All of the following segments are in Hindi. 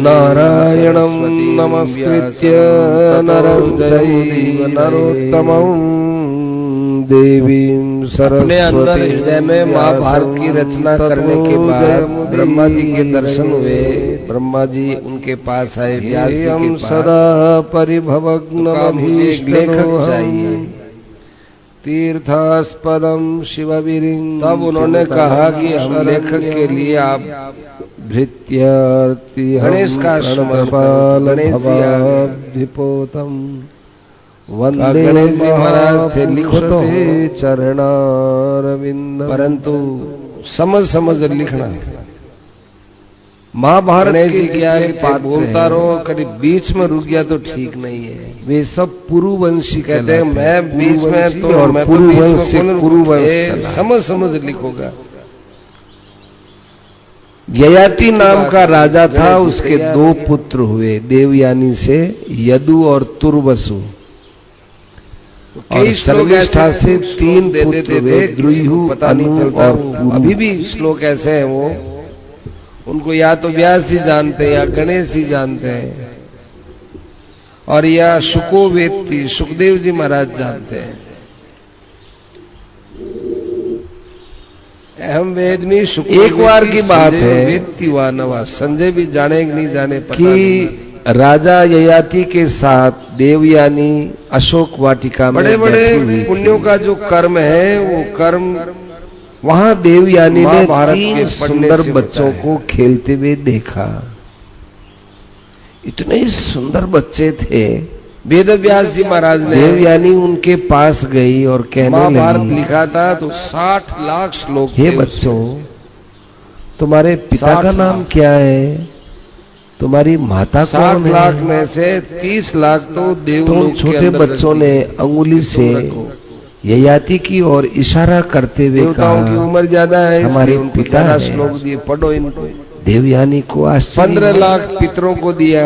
नारायणं नमस्कृत्य नरं चैव नरोत्तमं देवीं सरस्वती। अपने हृदय में महाभारत की रचना करने के बाद ब्रह्मा जी के दर्शन हुए। ब्रह्मा जी उनके पास आए, व्यास जी के पास। सदा परिभवग्नमभीष्टदोहं लेखक चाहिए, तीर्थास्पदं शिववीरिं। तब उन्होंने कहा कि हम लेखक के लिए आप भृत्यार्ति गणेश का स्मरण भवाब्धिपोतम वंदे। गणेश जी महाराज थे, लिखो तो चरणारविंद, परंतु समझ समझ लिखना। महाभारत की क्या है, बोलता रहो, कभी बीच में रुक गया तो ठीक नहीं है। वे सब पुरुवंशी कहते हैं, मैं बीच में तो मैं पुरुवंश समझ समझ लिखूंगा। ययाति नाम का राजा था, उसके 2 पुत्र हुए देवयानी से, यदु और तुर्वसु। और शर्मिष्ठा से 3 पुत्र हुए, द्रुयु, अनु और पुरु। अभी भी श्लोक ऐसे हैं, वो उनको या तो व्यास जी जानते हैं या गणेश जी जानते हैं, और या शुको वेत्ती सुखदेव जी महाराज जानते हैं। अहम वेदमी एक बार की बात है, वेत्ती वा नवा, संजय भी जाने कि नहीं जाने कि राजा ययाति के साथ देवयानी अशोक वाटिका में बड़े बड़े पुण्यों का जो कर्म है, वो कर्म वहां देवयानी ने भारत 3 सुंदर बच्चों को खेलते हुए देखा। इतने सुंदर बच्चे थे। वेद व्यास जी महाराज ने देवयानी उनके पास गई और कहने महाभारत लगी, लिखा था तो 60 लाख श्लोक। हे बच्चों, तुम्हारे पिता का नाम क्या है? तुम्हारी माता कौन है? 60 लाख में से 30 लाख तो देवलोक के छोटे अंदर बच्चों ने अंगुली से ययाति की ओर इशारा करते हुए कहा, की उम्र ज्यादा है, हमारे पिता हैं। श्लोक दिए, पढ़ो इनको। देवयानी को आश्चर्य, 15 लाख पितरों को दिया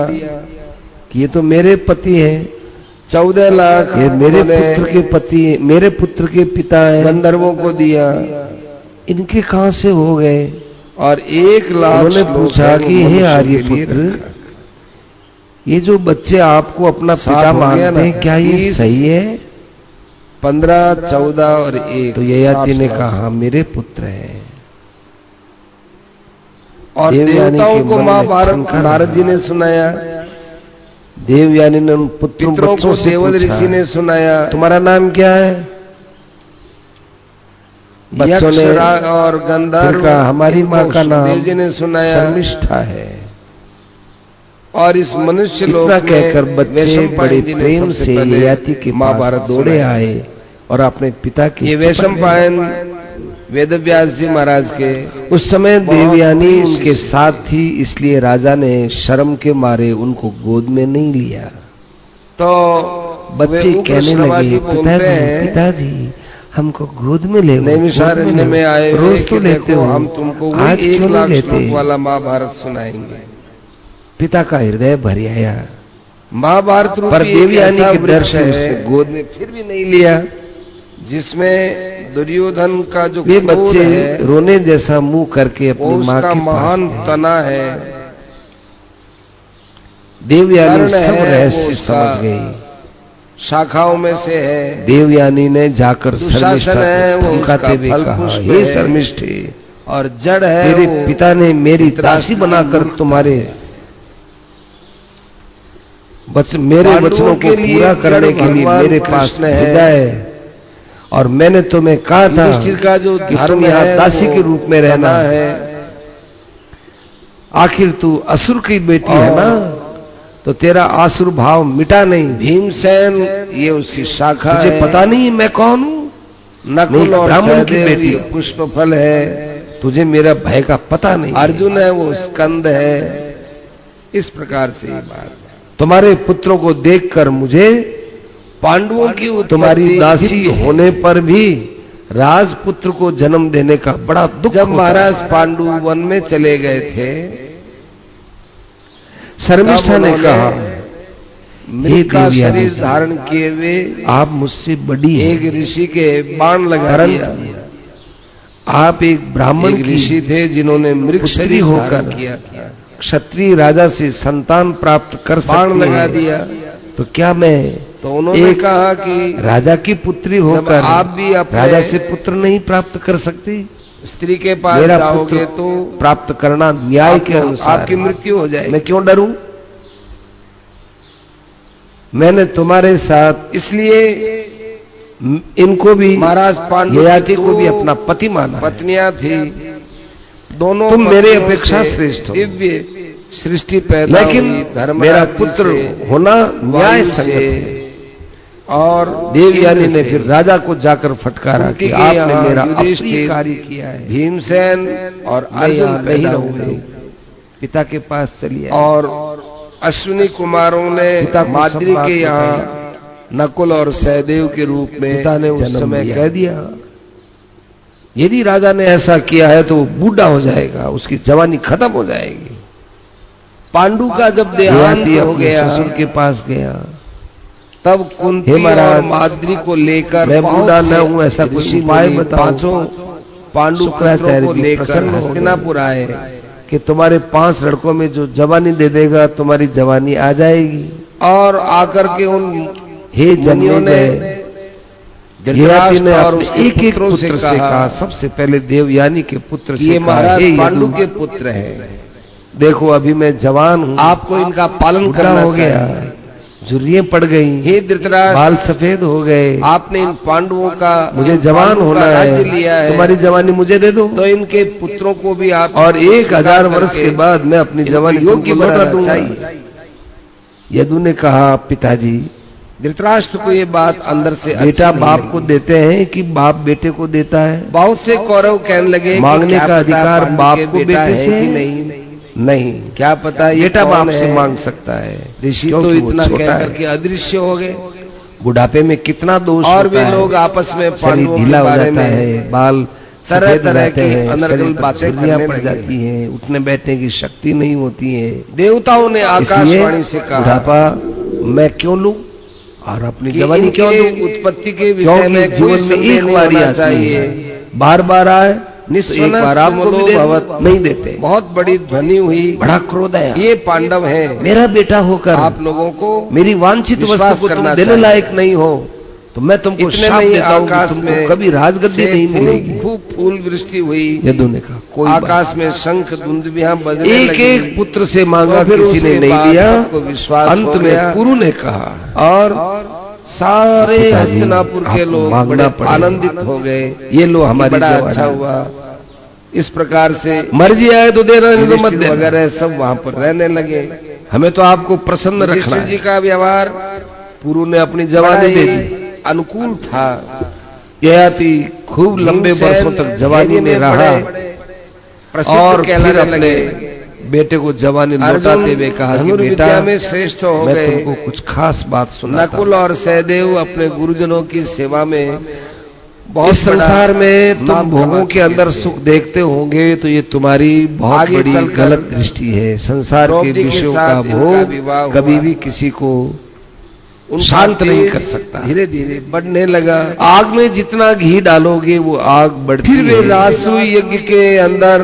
कि ये तो मेरे पति हैं। 14 लाख ये मेरे पुत्र के पति, मेरे पुत्र के पिता हैं। गंधर्वों को दिया, इनके कहां से हो गए? और 1 लाख उन्होंने पूछा कि हे आर्यपुत्र, ये जो बच्चे आपको अपना पिता मानते हैं, क्या ये सही है? 15, 14 और 1। तो ययाति ने कहा, मेरे पुत्र हैं। और देवताओं को महाभारत नारद जी ने सुनाया, देवयानी ने उन पुत्रों को देवद ऋषि ने सुनाया, तुम्हारा नाम क्या है? बच्चों ने और गंधर्व कहा, हमारी माँ का नाम देव जी ने सुनाया शर्मिष्ठा है। और इस मनुष्य लोग कहकर बच्चे बड़े प्रेम से ययाति के महाभारत दौड़े आए और अपने पिता की। ये वैशंपायन वेद व्यास जी महाराज के उस समय देवयानी उनके साथ थी, इसलिए राजा ने शर्म के मारे उनको गोद में नहीं लिया। तो बच्चे कहने लगे, पिताजी हमको गोद में ले, नैमिषारण्य में आए, रोज तो लेते हो, हम तुमको आज 1 क्यों लाख लेते श्लोक वाला महाभारत सुनाएंगे। पिता का हृदय भर आया। महाभारत पर देवयानी के डर से उसने गोद में फिर भी नहीं लिया, जिसमें दुर्योधन का जो वे बच्चे रोने जैसा मुंह करके अपनी मां के महान तना है। देवयानी सब रहस्य समझ गई, शाखाओं में से है। देवयानी ने जाकर शर्मिष्ठा को धमकाते हुए कहा, हे शर्मिष्ठे, और जड़ है, तेरे पिता ने मेरी दासी बनाकर तुम्हारे मेरे वचनों को पूरा करने के लिए मेरे पास भेजा है, और मैंने तुम्हें कहा था का जो कि तुम यहाँ दासी के रूप में रहना है। आखिर तू असुर की बेटी है ना, तो तेरा आसुर भाव मिटा नहीं। भीमसेन ये उसकी शाखा, तुझे पता नहीं मैं कौन हूं? नकुल और ब्राह्मण की बेटी, पुष्पफल है। तुझे मेरा भय का पता नहीं। अर्जुन है वो स्कंद है। इस प्रकार से ये बात, तुम्हारे पुत्रों को देखकर मुझे पांडवों की तुम्हारी दासी होने पर भी राजपुत्र को जन्म देने का बड़ा दुख। जब महाराज पांडु वन में चले गए थे, शर्मिष्ठा ने कहा, हे शरीर धारण किए हुए आप मुझसे बड़ी एक ऋषि के बाण लगा दिया। आप एक ब्राह्मण ऋषि थे जिन्होंने मृग शरीर होकर किया। क्षत्रिय राजा से संतान प्राप्त कर बाण सकती लगा है, दिया। तो क्या मैं तो उन्होंने एक कहा कि राजा की पुत्री जब होकर आप भी अपने राजा से पुत्र नहीं प्राप्त कर सकती? स्त्री के पास मेरा जाओगे पुत्र तो प्राप्त करना न्याय के अनुसार आपकी मृत्यु हो जाएगी। मैं क्यों डरूं? मैंने तुम्हारे साथ इसलिए इनको भी, महाराज पांडु ययाति को भी अपना पति माना है। पत्नियां थी, दोनों तुम मेरे पत्नियों अपेक्षा से श्रेष्ठ हो। दिव्य सृष्टि पैदा लेकिन हुई, धर्मराज मेरा जी पुत्र से, होना न्याय वायु संगत से है। और देवयानी इंद्र ने से। फिर राजा को जाकर फटकारा कुंती कि के आपने यहाँ मेरा युधिष्ठिर, अप्रिय कार्य किया है, भीमसेन और मैं अर्जुन यहाँ नहीं पैदा रहूंगी, हुए। पिता के पास चलिए। और अश्विनी कुमारों ने पिता को सब माद्री बात के यहाँ नकुल और सहदेव के रूप में पिता ने उस जन्म समय लिया। कह दिया, यदि राजा ने ऐसा किया है तो वो बूढ़ा हो जाएगा, उसकी जवानी खत्म हो जाएगी। पांडु का जब देहांत ययाति हो अपने गया, ससुर के पास गया, तब हे कुंती महाराज, और माद्री को लेकर मैं बहुत बूढ़ा से न हूं, ऐसा कोई ऋषि उपाय मुनि बताओ। पांचों पांडु शुक्राचार्य पुत्रों को जी लेकर प्रसन्न हो गए हस्तिनापुर आए कि तुम्हारे 5 लड़कों में जो जवानी दे देगा तुम्हारी जवानी आ जाएगी। और आकर के उन हे मुनियों ने जन्मेजय, ययाति ने और अपने उसके एक एक पुत्रों पुत्र से कहा, सबसे पहले देवयानी के पुत्र ये से कहा, महाराज हे पांडु यदु, के पुत्र हैं, देखो अभी मैं जवान हूं, आपको इनका पालन बूढ़ा करना हो गया, चाहिए। झुर्रियां पड़ गई, हे धृतराष्ट्र, बाल सफेद हो गए, आपने इन पांडवों का मुझे जवान पांडवों होना का है, राज्य लिया है, तुम्हारी जवानी मुझे दे दो, तो इनके पुत्रों को भी आप और 1000 वर्ष करके के बाद मैं अपनी जवानी योग्य तुमको लौटा बनाना दूंगा। चाहिए। यदु ने कहा, पिताजी, धृतराष्ट्र को ये बात अंदर से अच्छी बेटा नहीं बाप लगी। को देते हैं कि बाप बेटे को देता है? बहुत से कौरव कहने लगे कि मांगने क्या का पता अधिकार पांडु बाप के को बेटा बेटे है से कि है? नहीं, नहीं, क्या पता ये बेटा कौन बाप है? से मांग सकता है। ऋषि क्योंकि तो वो इतना छोटा कह है। करके अदृश्य हो गए, बुढ़ापे में कितना दोष और होता वे है। लोग आपस में शरीर पांडवों ढीला के हो बारे जाता में है, बाल तरह सफेद हो तरह जाते की हैं, अनर्गल शरीर पर बातें झुर्रियां करने पड़ लगे। जाती हैं, उठने बैठने की शक्ति नहीं होती है। देवताओं ने आकाशवाणी से इसलिए कहा बुढ़ापा मैं क्यों लूं और अपनी कि जवानी क्यों इनके दूं? उत्पत्ति के विषय क्योंकि में जीवन में संदेह एक नहीं बार ही होना आती चाहिए। है, बार बार आए तो एक बार आपको भी दे दूं, नहीं देते। बहुत बड़ी ध्वनि हुई, बड़ा क्रोध आया, ये पांडव हैं, मेरा बेटा होकर आप लोगों को मेरी वांछित विश्वास वस्तु को तुम करना देने चाहिए। लायक नहीं हो तो मैं तुमको इतने शाप में ही देता हूं कि आकाश तुमको में कभी राजगद्दी से नहीं मिलेगी। खूब फूल वृष्टि हुई, यदु ने कहा, कोई बात आकाश में शंख दुंदुभियां बजने एक लगी। एक पुत्र से मांगा, तो फिर किसी ने उसके नहीं बाद लिया। सबको विश्वास अंत हो में गया। पुरु ने कहा, और सारे पिताजी, हस्तिनापुर के आपको लोग मांगना बड़े पड़ेगा। आनंदित हो गए, ये लो हमारी बड़ा जवानी। अच्छा हुआ। इस प्रकार से मर्जी आए तो दे रहे, नहीं तो मत युधिष्ठिर दे। वगैरह सब वहां पर रहने लगे। हमें तो आपको प्रसन्न रखना युधिष्ठिर जी है। का व्यवहार पुरु ने अपनी जवानी दे दी। अनुकूल था। ययाति खूब लंबे वर्षों तक जवानी में रहा और फिर अपने बेटे को जवानी लौटाते हुए कहा कि बेटा, में श्रेष्ठ हो मैं गए। तुमको कुछ खास बात सुनाता नकुल और सहदेव अपने गुरुजनों की सेवा में हूं। बहुत इस संसार में तुम नाम भोगों कमा के अंदर चुके सुख देखते होंगे तो ये तुम्हारी बहुत आगे बड़ी चलकर गलत दृष्टि है। संसार के द्रौपदी के विषयों साथ का इनका भोग विवाह हुआ। कभी भी किसी को उनका शांत नहीं तेज कर सकता। धीरे धीरे बढ़ने लगा। आग में जितना घी डालोगे वो आग बढ़ती फिर वे है। राजसूय यज्ञ के अंदर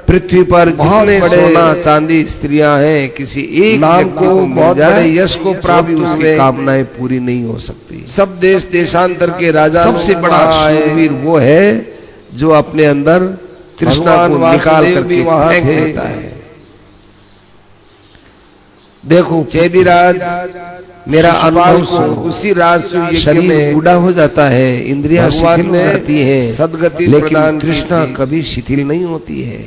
पृथ्वी पर बहुत जितने बड़े सोना चांदी स्त्रियां हैं, किसी एक नाम व्यक्ति को मिल बहुत जाए बड़े यश को तो प्राप्त भी उसकी हुए। कामनाएं पूरी नहीं हो सकती। सब देश देशांतर के राजा सबसे बड़ा शूरवीर वो है जो अपने अंदर तृष्णा भगवान को वासुदेव निकाल भी करके वहां फेंक थे। देता है। देखो चेदीराज मेरा शिशुपाल अनुभव को सुनो। उसी राजसूय यज्ञ शरीर में बूढ़ा हो जाता है, इंद्रियां भगवान शिथिल हो ने जाती है, सद्गति लेकिन प्रदान की तृष्णा थी। कभी शिथिल नहीं होती है।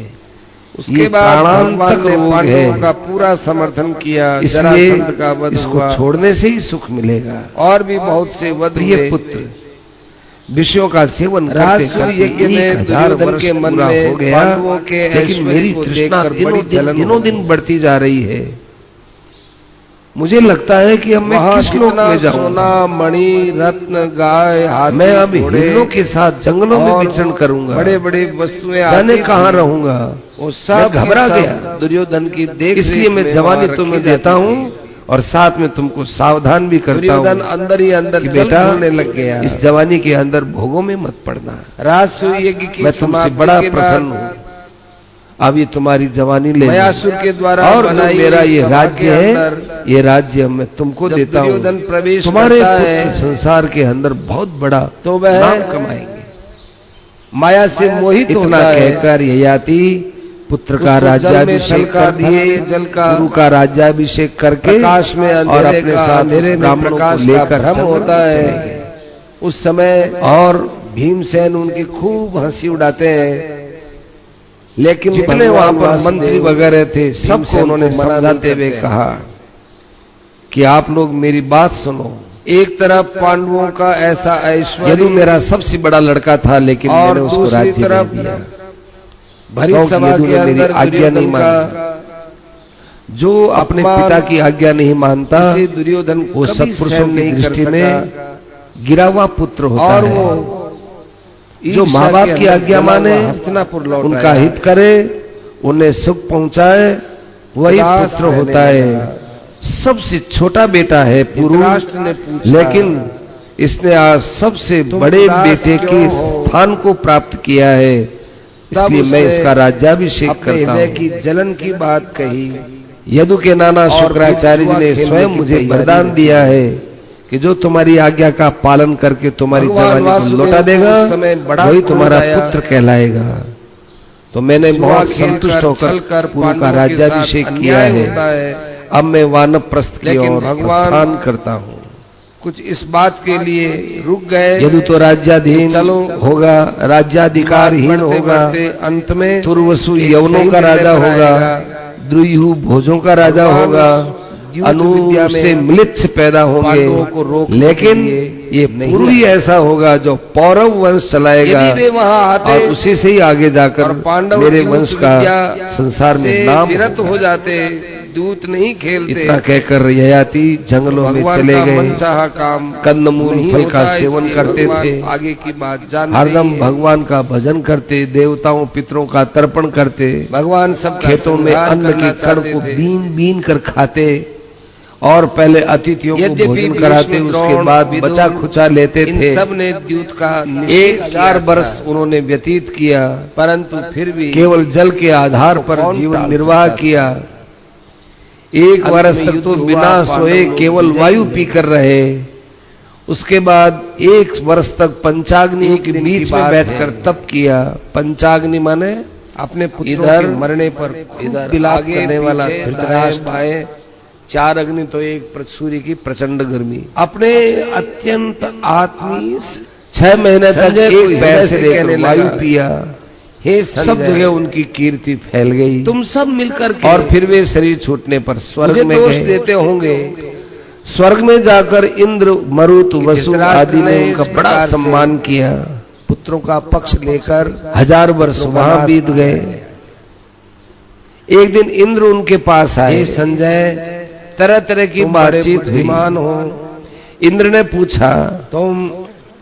उसके ये बाद प्राणांतक भगवान ने रोग पांडवों है। का पूरा समर्थन किया। इसलिए जरासंध का वध इसको हुआ छोड़ने से ही सुख मिलेगा। और भी बहुत से वध प्रिय हुए। पुत्र, विषयों का सेवन करते राजसूय करते यज्ञ में 1000 दुर्योधन वर्ष के मन पूरा में हो गया, पांडवों के लेकिन ऐश्वर्य मेरी को तृष्णा देखकर बड़ी जलन दिनों हो दिन गई। बढ़ती जा रही है। मुझे लगता है कि अब मैं वहां किस लोक कितना में जाऊंगा। सोना, मणि, रत्न, गाय, हाथी, मैं अब घोड़े हिरणों के साथ जंगलों में और विचरण करूंगा। बड़े बड़े वस्तुएं जाने आती कहाँ थी। रहूंगा। वो मैं सब घबरा के सब गया। दुर्योधन की देख इसलिए मैं जवानी तुम्हें देता हूँ और साथ में तुमको सावधान भी करता दुर्योधन हूँ अंदर ही अंदर कि बेटा बेटा लग गया। इस जवानी के अंदर भोगों में मत पड़ना। राजसूय यज्ञ की मैं तुमसे समाप्ति बड़ा के बाद प्रसन्न हूँ। अब ये तुम्हारी जवानी ले लो। मयासुर के द्वारा और जो बनाई मेरा ये सभा राज्य के है, अंदर ये राज्य मैं तुमको जब देता हूँ। दुर्योधन प्रवेश तुम्हारे करता पुत्र है, संसार के अंदर बहुत बड़ा तो वह नाम कमाएंगे। माया से मोहित इतना होता है। कहकर ययाति पुत्र का उसको जल में राज्याभिषेक थल का, कर दिए, थल में जल का, गुरु का राज्याभिषेक करके प्रकाश में और अंधेरे अपने का, साथ अंधेरे में ब्राह्मणों को प्रकाश का लेकर भ्रम जंगल होता में है। चले गए। उस समय और भीमसेन उनकी खूब हंसी उड़ाते हैं, लेकिन जितने वहां पर भगवान मंत्री वासुदेव वगैरह थे सबको भीमसेन उन्होंने को मना नहीं समझाते हुए करते। कहा कि आप लोग मेरी बात सुनो। एक तरफ पांडवों का ऐसा ऐश्वर्य, यदु मेरा सबसे बड़ा लड़का था, लेकिन और मैंने उसको दूसरी राज्य तरफ दे दिया। भरी क्योंकि सभा यदु के ने मेरी अंदर आज्ञा नहीं दुर्योधन का जो अपने अपमान, पिता की आज्ञा नहीं मानता, इसे दुर्योधन वो कभी सत्पुरुषों सहन की नहीं कर दृष्टि सका। में गिरा हुआ पुत्र होता और है। वो जो माँ बाप की आज्ञा माने, हस्तिनापुर लौट उनका आया। हित करे, उन्हें सुख पहुंचाए, वही उदास पुत्र रहने होता है। लगा। सबसे छोटा बेटा है पुरु, धृतराष्ट्र ने पूछा, लेकिन इसने आज सबसे तुम बड़े उदास बेटे के क्यों हो? स्थान को प्राप्त किया है, तब इसलिए मैं उसने इसका राज्याभिषेक अपने करता हृदय हूं। की जलन की बात कही। यदु के नाना और शुक्राचार्य जी जुआ ने खेलने स्वयं की मुझे तैयारी वरदान रखी। दिया है कि जो तुम्हारी आज्ञा का पालन करके तुम्हारी भगवान जवानी को वासुदेव लौटा को देगा, उस समय बड़ा वही क्रोध तुम्हारा आया। पुत्र कहलाएगा। तो मैंने जुआ बहुत खेलकर, संतुष्ट होकर छलकर पुरु का पांडवों के राज्याभिषेक साथ किया अन्याय होता है। है। अब मैं वानप्रस्थ की लेकिन ओर भगवान प्रस्थान करता हूँ। कुछ इस बात के लिए रुक गए। यदु तो राज्याधीन चलो, होगा, राज्याधिकारहीन बढ़ते होगा, बढ़ते अंत में तुर्वसु एक यवनों सही का राजा निर्णय होगा, बनाएगा। द्रुयु भोजों का राजा भगवान होगा, युद्ध अनु विद्या में से म्लिच्छ पैदा पांडवों को होंगे, रोकने लेकिन के लिए ये नहीं पुरु ही ऐसा होगा जो पौरव वंश चलाएगा, यदि वे वहां आते और उसी से ही आगे जाकर और पांडव मेरे युद्ध वंश का विद्या संसार में से नाम विरत होगा। हो जाते, दूत नहीं खेलते, इतना कहकर ययाति जंगलों में भगवान चले का गए। मनचाहा काम कंदमूल नहीं फल का होता, सेवन इसलिए करते भगवान थे, आगे की बात जानते हरदम ही हैं। भगवान का भजन करते, देवताओं पितरों का तर्पण करते, भगवान सब खेतों में अन्न के कण को बीन बीन कर खाते, और पहले अतिथियों को यद्यपि भोजन भीष्म, कराते, उसके द्रोण, बाद विदुर, बचा खुचा लेते इन थे। सब ने द्यूत का निषेध 1000 वर्ष उन्होंने व्यतीत किया, परंतु फिर भी केवल जल के आधार पर कौन जीवन टाल निर्वाह सकता था? किया। एक अंत वर्ष में तक युद्ध तो हुआ, बिना पांडव सोए लोग केवल विजयी वायु हुए। पीकर रहे। उसके बाद 1 वर्ष तक पंचाग्नियों एक के दिन बीच की में बात बैठकर है। तप किया। पंचाग्नि माने अपने पुत्रों इधर के मरने पर इधर बिलाप आगे करने वाला पीछे, धृतराष्ट्र, दाएं बाएं 4 अग्नि, तो एक सूर्य की प्रचंड गर्मी। अपने अत्यंत आत्मीय 6 महीने तक संजय को एक पैर से हृदय से लेकर कहने वायु लगा, पिया। हे सब संजय, जगह उनकी कीर्ति फैल गई। तुम सब मिलकर के और फिर वे शरीर छूटने पर स्वर्ग मुझे में दोष गए। देते होंगे। स्वर्ग में जाकर इंद्र, मरुत, वसु धृतराष्ट्र आदि ने ने उनका इस बड़ा प्रकार से सम्मान किया। पुत्रों का पक्ष लेकर 1000 वर्ष पुत्रों का वहां नाश बीत गए। एक दिन इंद्र उनके पास आए। हे संजय, तरह तरह की तुम बड़े बातचीत हुई। बुद्धिमान हो, इंद्र ने पूछा, तुम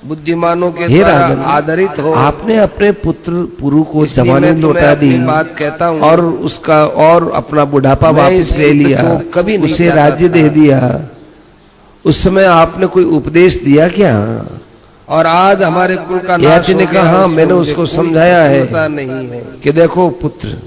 बुद्धिमानों के हे द्वारा राजन, आदरित हो, आपने अपने पुत्र पुरु को इसलिए जवानी मैं तुम्हें लौटा दी अपनी बात कहता हूं, और उसका और अपना बुढ़ापा मैं वापस इस ले युद्ध लिया, को कभी नहीं उसे चाहता राज्य था। दे दिया। उस समय आपने कोई उपदेश दिया क्या? और आज हमारे कुल का नाश याति ने हो कहा, गया, हाँ, उसमें मैंने मुझे उसको कोई समझाया है चिंता नहीं है। कि देखो पुत्र,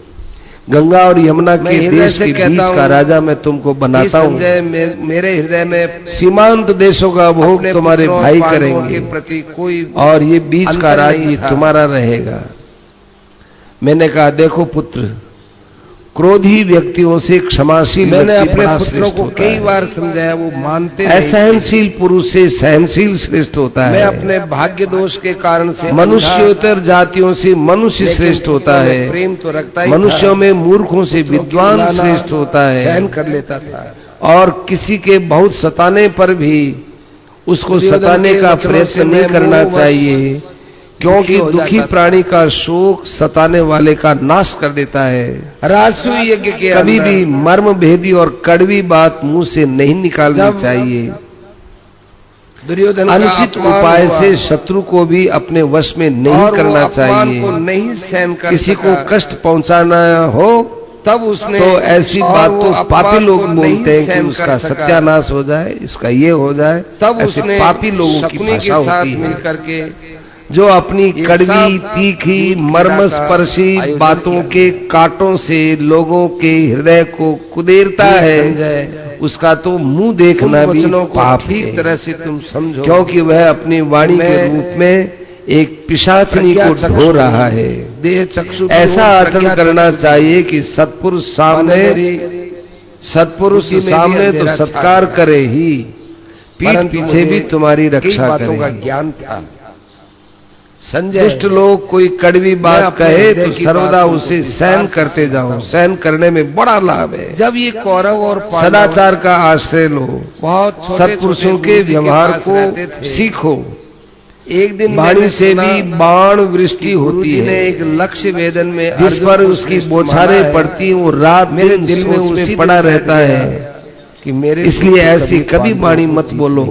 गंगा और यमुना मैं के हृदय देश से के कहता बीच का हूं, राजा मैं तुमको हे बनाता हूँ। संजय, मेरे हृदय में सीमांत देशों का भोग अपने तुम्हारे पुत्रों और भाई पांडवों करेंगे के प्रति कोई और ये बीच का अंतर नहीं राज्य था। तुम्हारा रहेगा। मैंने कहा, देखो पुत्र, क्रोधी व्यक्तियों से क्षमाशील मैंने व्यक्ति अपने बड़ा पुत्रों श्रेष्ठ को होता कई है। बार समझाया, वो मानते नहीं। असहनशील पुरुष से सहनशील श्रेष्ठ होता मैं है। अपने भाग्य दोष के कारण से मनुष्योत्तर जातियों से मनुष्य लेकिन श्रेष्ठ होता पुत्रों में है। प्रेम तो रखता ही था। मनुष्यों में मूर्खों से पुत्रों की विद्वान लाना श्रेष्ठ होता है। सहन कर लेता था। और किसी के बहुत सताने पर भी उसको दुर्योधन सताने के का वचनों प्रयत्न से नहीं मैं करना मोहवश चाहिए, क्योंकि हो दुखी जाता था। प्राणी का शोक सताने वाले का नाश कर देता है। राजसू यज्ञ के कभी अंदर भी मर्म भेदी और कड़वी बात मुंह से नहीं निकालनी जब चाहिए। दुर्योधन का अनुचित अपमान उपाय हुआ से शत्रु को भी अपने वश में नहीं और वो करना अपमान चाहिए। को नहीं सहन कर किसी को सका, कष्ट पहुंचाना हो तब उसने तो ऐसी और बात वो तो अपमान पापी लोग को नहीं बोलते हैं कि सहन उसका कर सका। सत्यानाश हो जाए, इसका ये हो जाए। तब ऐसे उसने पापी लोगों की शकुनी के भाषा साथ होती है। मिलकर के जो अपनी कड़वी तीखी मर्मस्पर्शी बातों के कांटों से लोगों के हृदय को कुदेरता है, उसका तो मुंह देखना भी पाप है। ठीक तरह से तुम समझो, क्योंकि वह अपनी वाणी के रूप में एक पिशाचनी को ढो रहा है। देह चक्षु ऐसा आचरण करना चाहिए कि सत्पुरुष सामने तो सत्कार करे ही, पीठ पीछे भी तुम्हारी रक्षा करे। का ज्ञान था। संजय, दुष्ट लोग कोई कड़वी बात कहे तो सर्वदा उसे सहन करते जाओ, सहन करने में बड़ा लाभ है। जब ये कौरव और सदाचार का आश्रय लो, बहुत सत्पुरुषों के व्यवहार को सीखो। एक दिन वाणी से भी बाण वृष्टि होती है। एक लक्ष्य वेदन में जिस पर उसकी बौछारें पड़ती वो रात मेरे दिल में उसी पड़ा रहता है कि मेरे, इसलिए ऐसी कभी वाणी मत बोलो।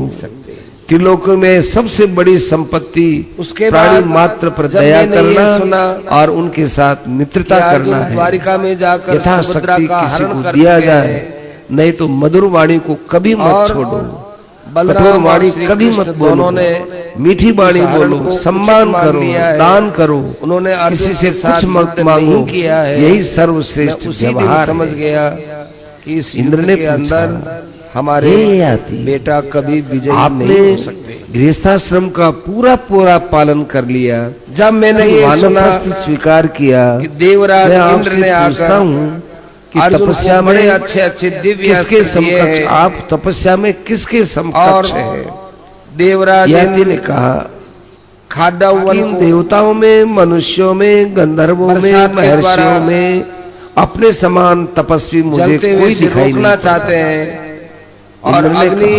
त्रिलोकों में सबसे बड़ी संपत्ति उसके प्राणी मात्र पर दया करना और उनके साथ मित्रता करना है। द्वारिका में जाकर यथाशक्ति किसी को दिया जाए, नहीं तो मधुर वाणी को कभी मत छोड़ो। कठोर वाणी कभी मत बोलो, मीठी वाणी बोलो, सम्मान करो, दान करो। उन्होंने किसी से कुछ मत मांगो किया है, यही सर्वश्रेष्ठ व्यवहार। समझ गया कि इस इंद्र ने के अंदर हमारे बेटा कभी विजयी नहीं हो सकते। गृहस्थाश्रम का पूरा पूरा पालन कर लिया। जब मैंने ये वानप्रस्थ स्वीकार किया कि देवराज इंद्र ने पूछता हूँ कि तपस्या में बड़े अच्छे अच्छे दिव्य किसके समकक्ष, आप तपस्या में किसके समकक्ष है? देवराज यति ने कहा, खाडा इन देवताओं में, मनुष्यों में, गंधर्वों में, महर्षियों में अपने समान तपस्वी मुझे कोई दिखाई नहीं चाहते हैं और अग्नि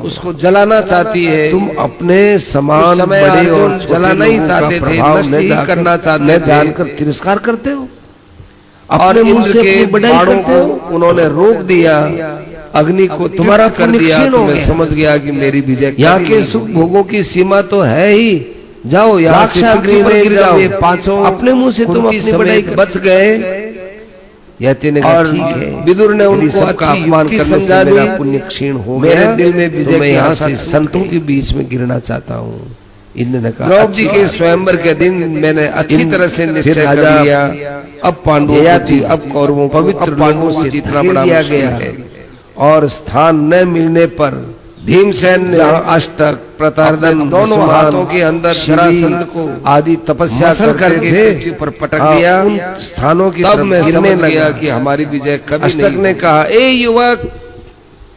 उसको जलाना चाहती है। तुम अपने समान बड़े और जलाना ही चाहते थे, नष्ट ही करना चाहते थे, जानकर तिरस्कार करते हो। और इंद्र के बाणों को उन्होंने रोक दिया, अग्नि को तुम्हारा कर दिया। तो मैं समझ गया कि मेरी विजय। यहाँ के सुख भोगों की सीमा तो है ही, जाओ यहाँ से अग्नि में गिर जाओ। पांचों अपने मुंह से तुम अपनी बड़ाई बच गए। यति ने कहा, ठीक है। विदुर ने उनको सबका अपमान करने से मेरा पुण्य क्षीण हो गया। मेरे दिल में विजय, मैं यहाँ से संतों के बीच में गिरना चाहता हूँ। इंद्र ने कहा, द्रौपदी के स्वयंवर के दिन मैंने अच्छी तरह से निश्चय कर लिया। अब पांडवों अब कौरवों पवित्र लोगों से इतना बड़ा दिया गया है और स्थान न मिलने पर भीमसेन ने अष्टक प्रतार्दन दोनों हाथों के अंदर शरासंध को आदि तपस्या करके पृथ्वी पर पटक दिया। उन स्थानों की तब मैं समझ गया कि हमारी विजय कभी। अष्टक ने कहा, ए युवक,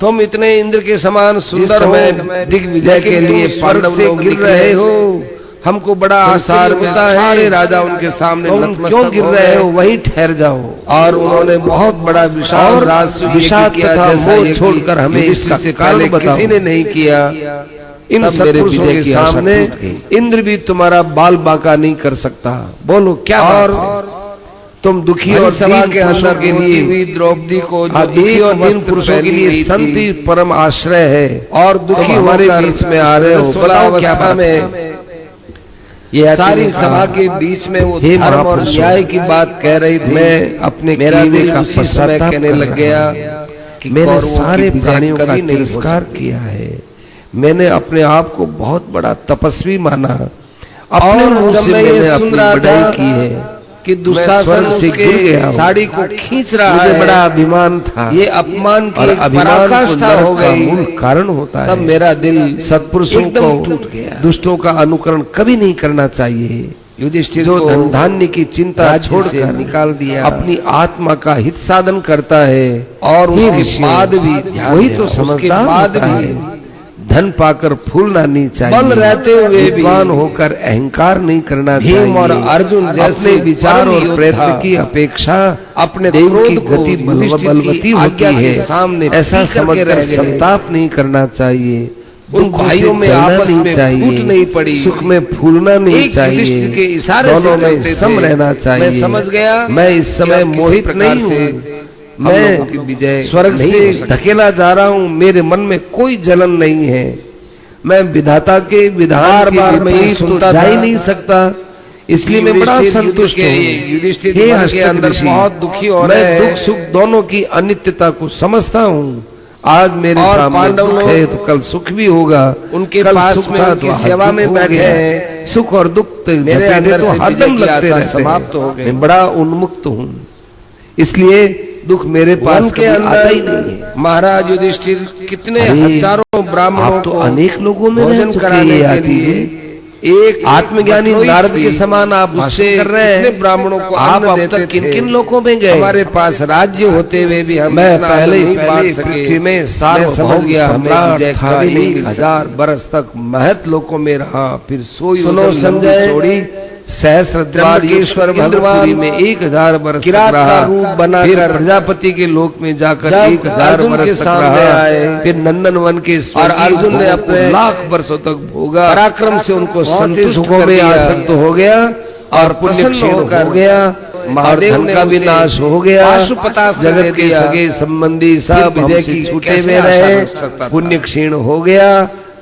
तुम इतने इंद्र के समान सुंदर हो, दिग्विजय के लिए स्वर्ग से गिर रहे हो, हमको बड़ा आसार होता है। सारे राजा उनके सामने क्यों गिर रहे हो, वहीं ठहर जाओ। और उन्होंने बहुत बड़ा विशाल विषाद तथा मोह छोड़कर हमें इसका कारण बताओ। किसी ने नहीं किया। इन सत्पुरुषों के सामने इंद्र भी तुम्हारा बाल बांका नहीं कर सकता। बोलो क्या? और तुम दुखी और सभा के अंदर के लिए द्रौपदी को, दुखी और दीन पुरुषों के लिए संत ही परम आश्रय है, और दुखी हमारे बीच में आ रहे हो। बताओ क्या बात है? ये सारी सभा के बीच में वो धर्म और न्याय की बात कह रही थी। मैं अपने मेरा दिल उसी समय कहने लग गया कि मैंने सारे प्राणियों का तिरस्कार किया है। मैंने अपने आप को बहुत बड़ा तपस्वी माना। अपने मुंह से मैंने अपनी बड़ाई की है कि दुशासन से गिर गया, साड़ी को खींच रहा है। बड़ा अभिमान था। ये अपमान की पराकाष्ठा हो गई, मूल कारण होता है। तब मेरा दिल सत्पुरुषों को टूट गया। दुष्टों का अनुकरण कभी नहीं करना चाहिए। युधिष्ठिर जो धन धान्य की चिंता छोड़कर निकाल दिया, अपनी आत्मा का हित साधन करता है और उसके बाद भी वही तो समझदार है। धन पाकर फूलना नहीं चाहिए, बल रहते हुए विद्वान होकर अहंकार नहीं करना चाहिए। भीम और अर्जुन जैसे विचार और प्रयत्न की अपेक्षा अपने देव की गति बलवती होती है। सामने ऐसा समझकर संताप नहीं करना चाहिए। उन भाइयों में आपस में फूट नहीं पड़ी, सुख में फूलना नहीं चाहिए, के इशारे दोनों में सम रहना चाहिए। मैं समझ गया, मैं इस समय मोहित नहीं हूँ। मैं विजय स्वर्ग से धकेला जा रहा हूं। मेरे मन में कोई जलन नहीं है। मैं विधाता के विधान के विपरीत तो जा ही नहीं सकता, इसलिए मैं बड़ा संतुष्ट हूँ। युधिष्ठिर के अंदर बहुत दुखी और मैं दुख सुख दोनों की अनित्यता को समझता हूँ। आज मेरे और सामने पांडव दुख लोग है तो कल सुख भी होगा, उनके कल पास सुख में था उनकी तो सेवा में हो बैठे गया। हैं। सुख और दुख मेरे अंदर तो से हरदम विजय की लगते आशा रहते समाप्त हो हैं। गई। मैं बड़ा उन्मुक्त हूँ, इसलिए दुख मेरे पास वन के कभी आता ही अंदर नहीं है। महाराज युधिष्ठिर कितने अरे, हजारों ब्राह्मणों आप तो को अनेक लोगों में रह भोजन चुके कराने हैं के आती लिए जी। एक आत्मज्ञानी बटोई नारद थी, के समान आप भाषण उससे कर रहे कितने हैं। ब्राह्मणों को आप अन्न अब देते तक किन थे। किन लोगों में गए? हमारे पास राज्य होते हुए भी हम मैं इतना पहले अन्न नहीं बांट सके। पृथ्वी में मैं समझ सार्वभौम गया हमें सम्राट विजय था, कभी नहीं मिल 1000 बरस तक महत लोकों में रहा, फिर सोई सुनो संजय, छोड़ी सहस्रद्वार त्र्यंबकेश्वर इंद्रपुरी भगवान में 1000 बरस तक किरात का रहा, रूप बनाकर फिर प्रजापति के लोक में जाकर जब 1000 अर्जुन के बरस तक सामने रहा, आए, फिर नंदनवन के और अर्जुन ने अपने लाख वर्षों तक भोगा, पराक्रम से उनको संतुष्ट सुखों कर में दिया आसक्त हो गया और पुण्य प्रसन्न क्षीण होकर हो गया, महादेव धन ने का उसे विनाश हो गया, पाशुपतास्त्र दे जगत के दिया। सगे संबंधी सब विजय हमसे की छूटे कैसे में आशा रहे, रख सकता था? पुण्य क्षीण हो गया।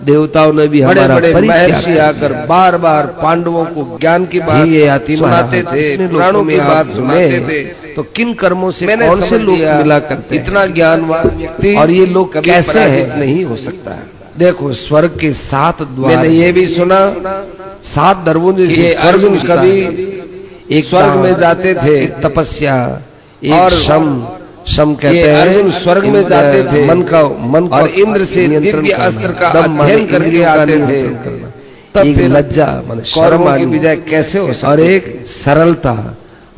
देवताओं ने भी बड़े हमारा बड़े परित्याग महर्षि कर आकर दिया। बार बार पांडवों को ज्ञान की बात ये आती सुनाते महाराज, थे, इतने पुराणों लोगों की में बात आप सुनाते सुने, थे। तो किन कर्मों से मैंने कौन से समझ लोग लिया, मिला करते हैं? इतना ज्ञानवान व्यक्ति और ये लोग कभी कैसे पराजित हैं? नहीं हो सकता है। देखो, स्वर्ग के 7 द्वार, मैंने ये भी सुना 7 दरवाजे कि से स्वर्ग अर्जुन मिलता कभी है। एक स्वर्ग में दान, जाते थे, एक तपस्या, एक और शम कहते ये हैं। अर्जुन स्वर्ग में जाते थे, मन का और इंद्र से नियंत्रण दिव्य करना, अस्त्र का दम माने अध्ययन करके इंद्रियों का आते थे। नियंत्रण करना। तब एक फिर लज्जा माने शर्म कौरवों की आनी, विजय कैसे हो सकती और एक थी? सरलता,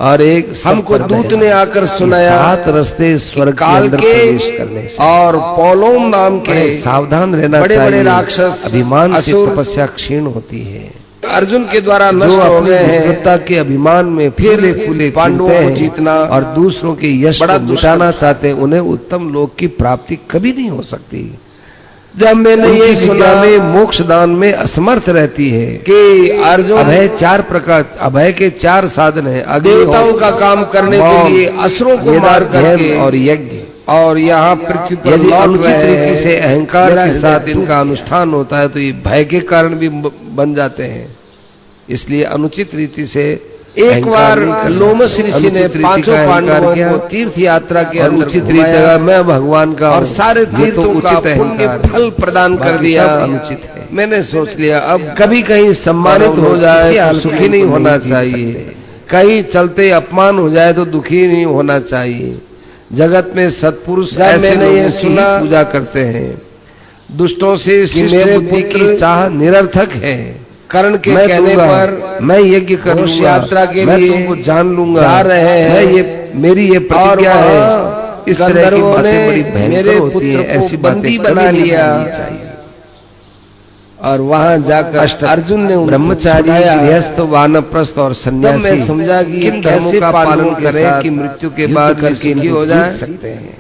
और एक हमको संप्रदाय। दूत ने आकर सुनाया 7 रास्ते स्वर्ग के काल अंदर के प्रवेश करने से। और पौलोम नाम के बड़े सावधान रहना बड़े चाहिए। बड़े राक्षस, अभिमान से असुर तपस्या क्षीण होती है। अर्जुन के द्वारा जो नष्ट हो अपनी गए हैं। विकृतता के अभिमान में फिर फूले फूले पांडवों खिलते को हैं जीतना और दूसरों के यश बड़ा को मिटाना चाहते हैं, उन्हें उत्तम लोक की प्राप्ति कभी नहीं हो सकती। जब मैंने ये उनकी सुना विद्या में मोक्ष दान में असमर्थ रहती है कि अर्जुन अभय 4 प्रकार, अभय के 4 साधन है। देवताओं का काम करने के लिए असुरों को मार करके और यज्ञ, और यहाँ पृथ्वी पर यदि लौट अनुचित रहे रीति हैं, से अहंकार मेरा के साथ हृदय इनका अनुष्ठान होता है तो ये भय के कारण भी बन जाते हैं। इसलिए अनुचित रीति से एक अहंकार बार नहीं करना। लोमस ऋषि ने अनुचित रीति 5 का अहंकार पांडवों किया, को तीर्थ यात्रा के अंदर अनुचित रीति घुमाया का मैं भगवान का और हूं, सारे ये तो तीर्थों का उचित पुण्य अहंकार है। फल प्रदान कर बाकी दिया। सब अनुचित है। मैंने सोच लिया अब कभी कहीं सम्मानित हो जाए किसी तो हाल सुखी में नहीं इनको होना जीत चाहिए, सकते। कहीं चलते अपमान हो जाए तो दुखी नहीं होना चाहिए। जगत में सत्पुरुष जब ऐसे मैंने ये लोगों की सुना ही पूजा करते हैं। दुष्टों से शिष्ट मेरे बुद्धि की पुत्र चाह निरर्थक है। कर्ण के मैं कहने दूंगा, पर मैं यज्ञ कर घोष लूंगा, यात्रा के मैं लिए तुमको जान लूंगा, जा रहे हैं। मैं ये मेरी ये प्रतिज्ञा और है। वहाँ इस तरह की गंधर्वों बातें ने बड़ी भयंकर मेरे होती पुत्र हैं। को ऐसी बातें बंदी कभी बना नहीं लिया। करनी चाहिए। और वहां जाकर अर्जुन ने उनको ब्रह्मचारी, सुनाया। गृहस्थ, वानप्रस्थ और तब सन्यासी मैं समझा कि किन धर्मों कैसे का पांडवों पालन के करें साथ कि मृत्यु के युद्ध बाद करके सुखी हो जीत जाए सकते हैं।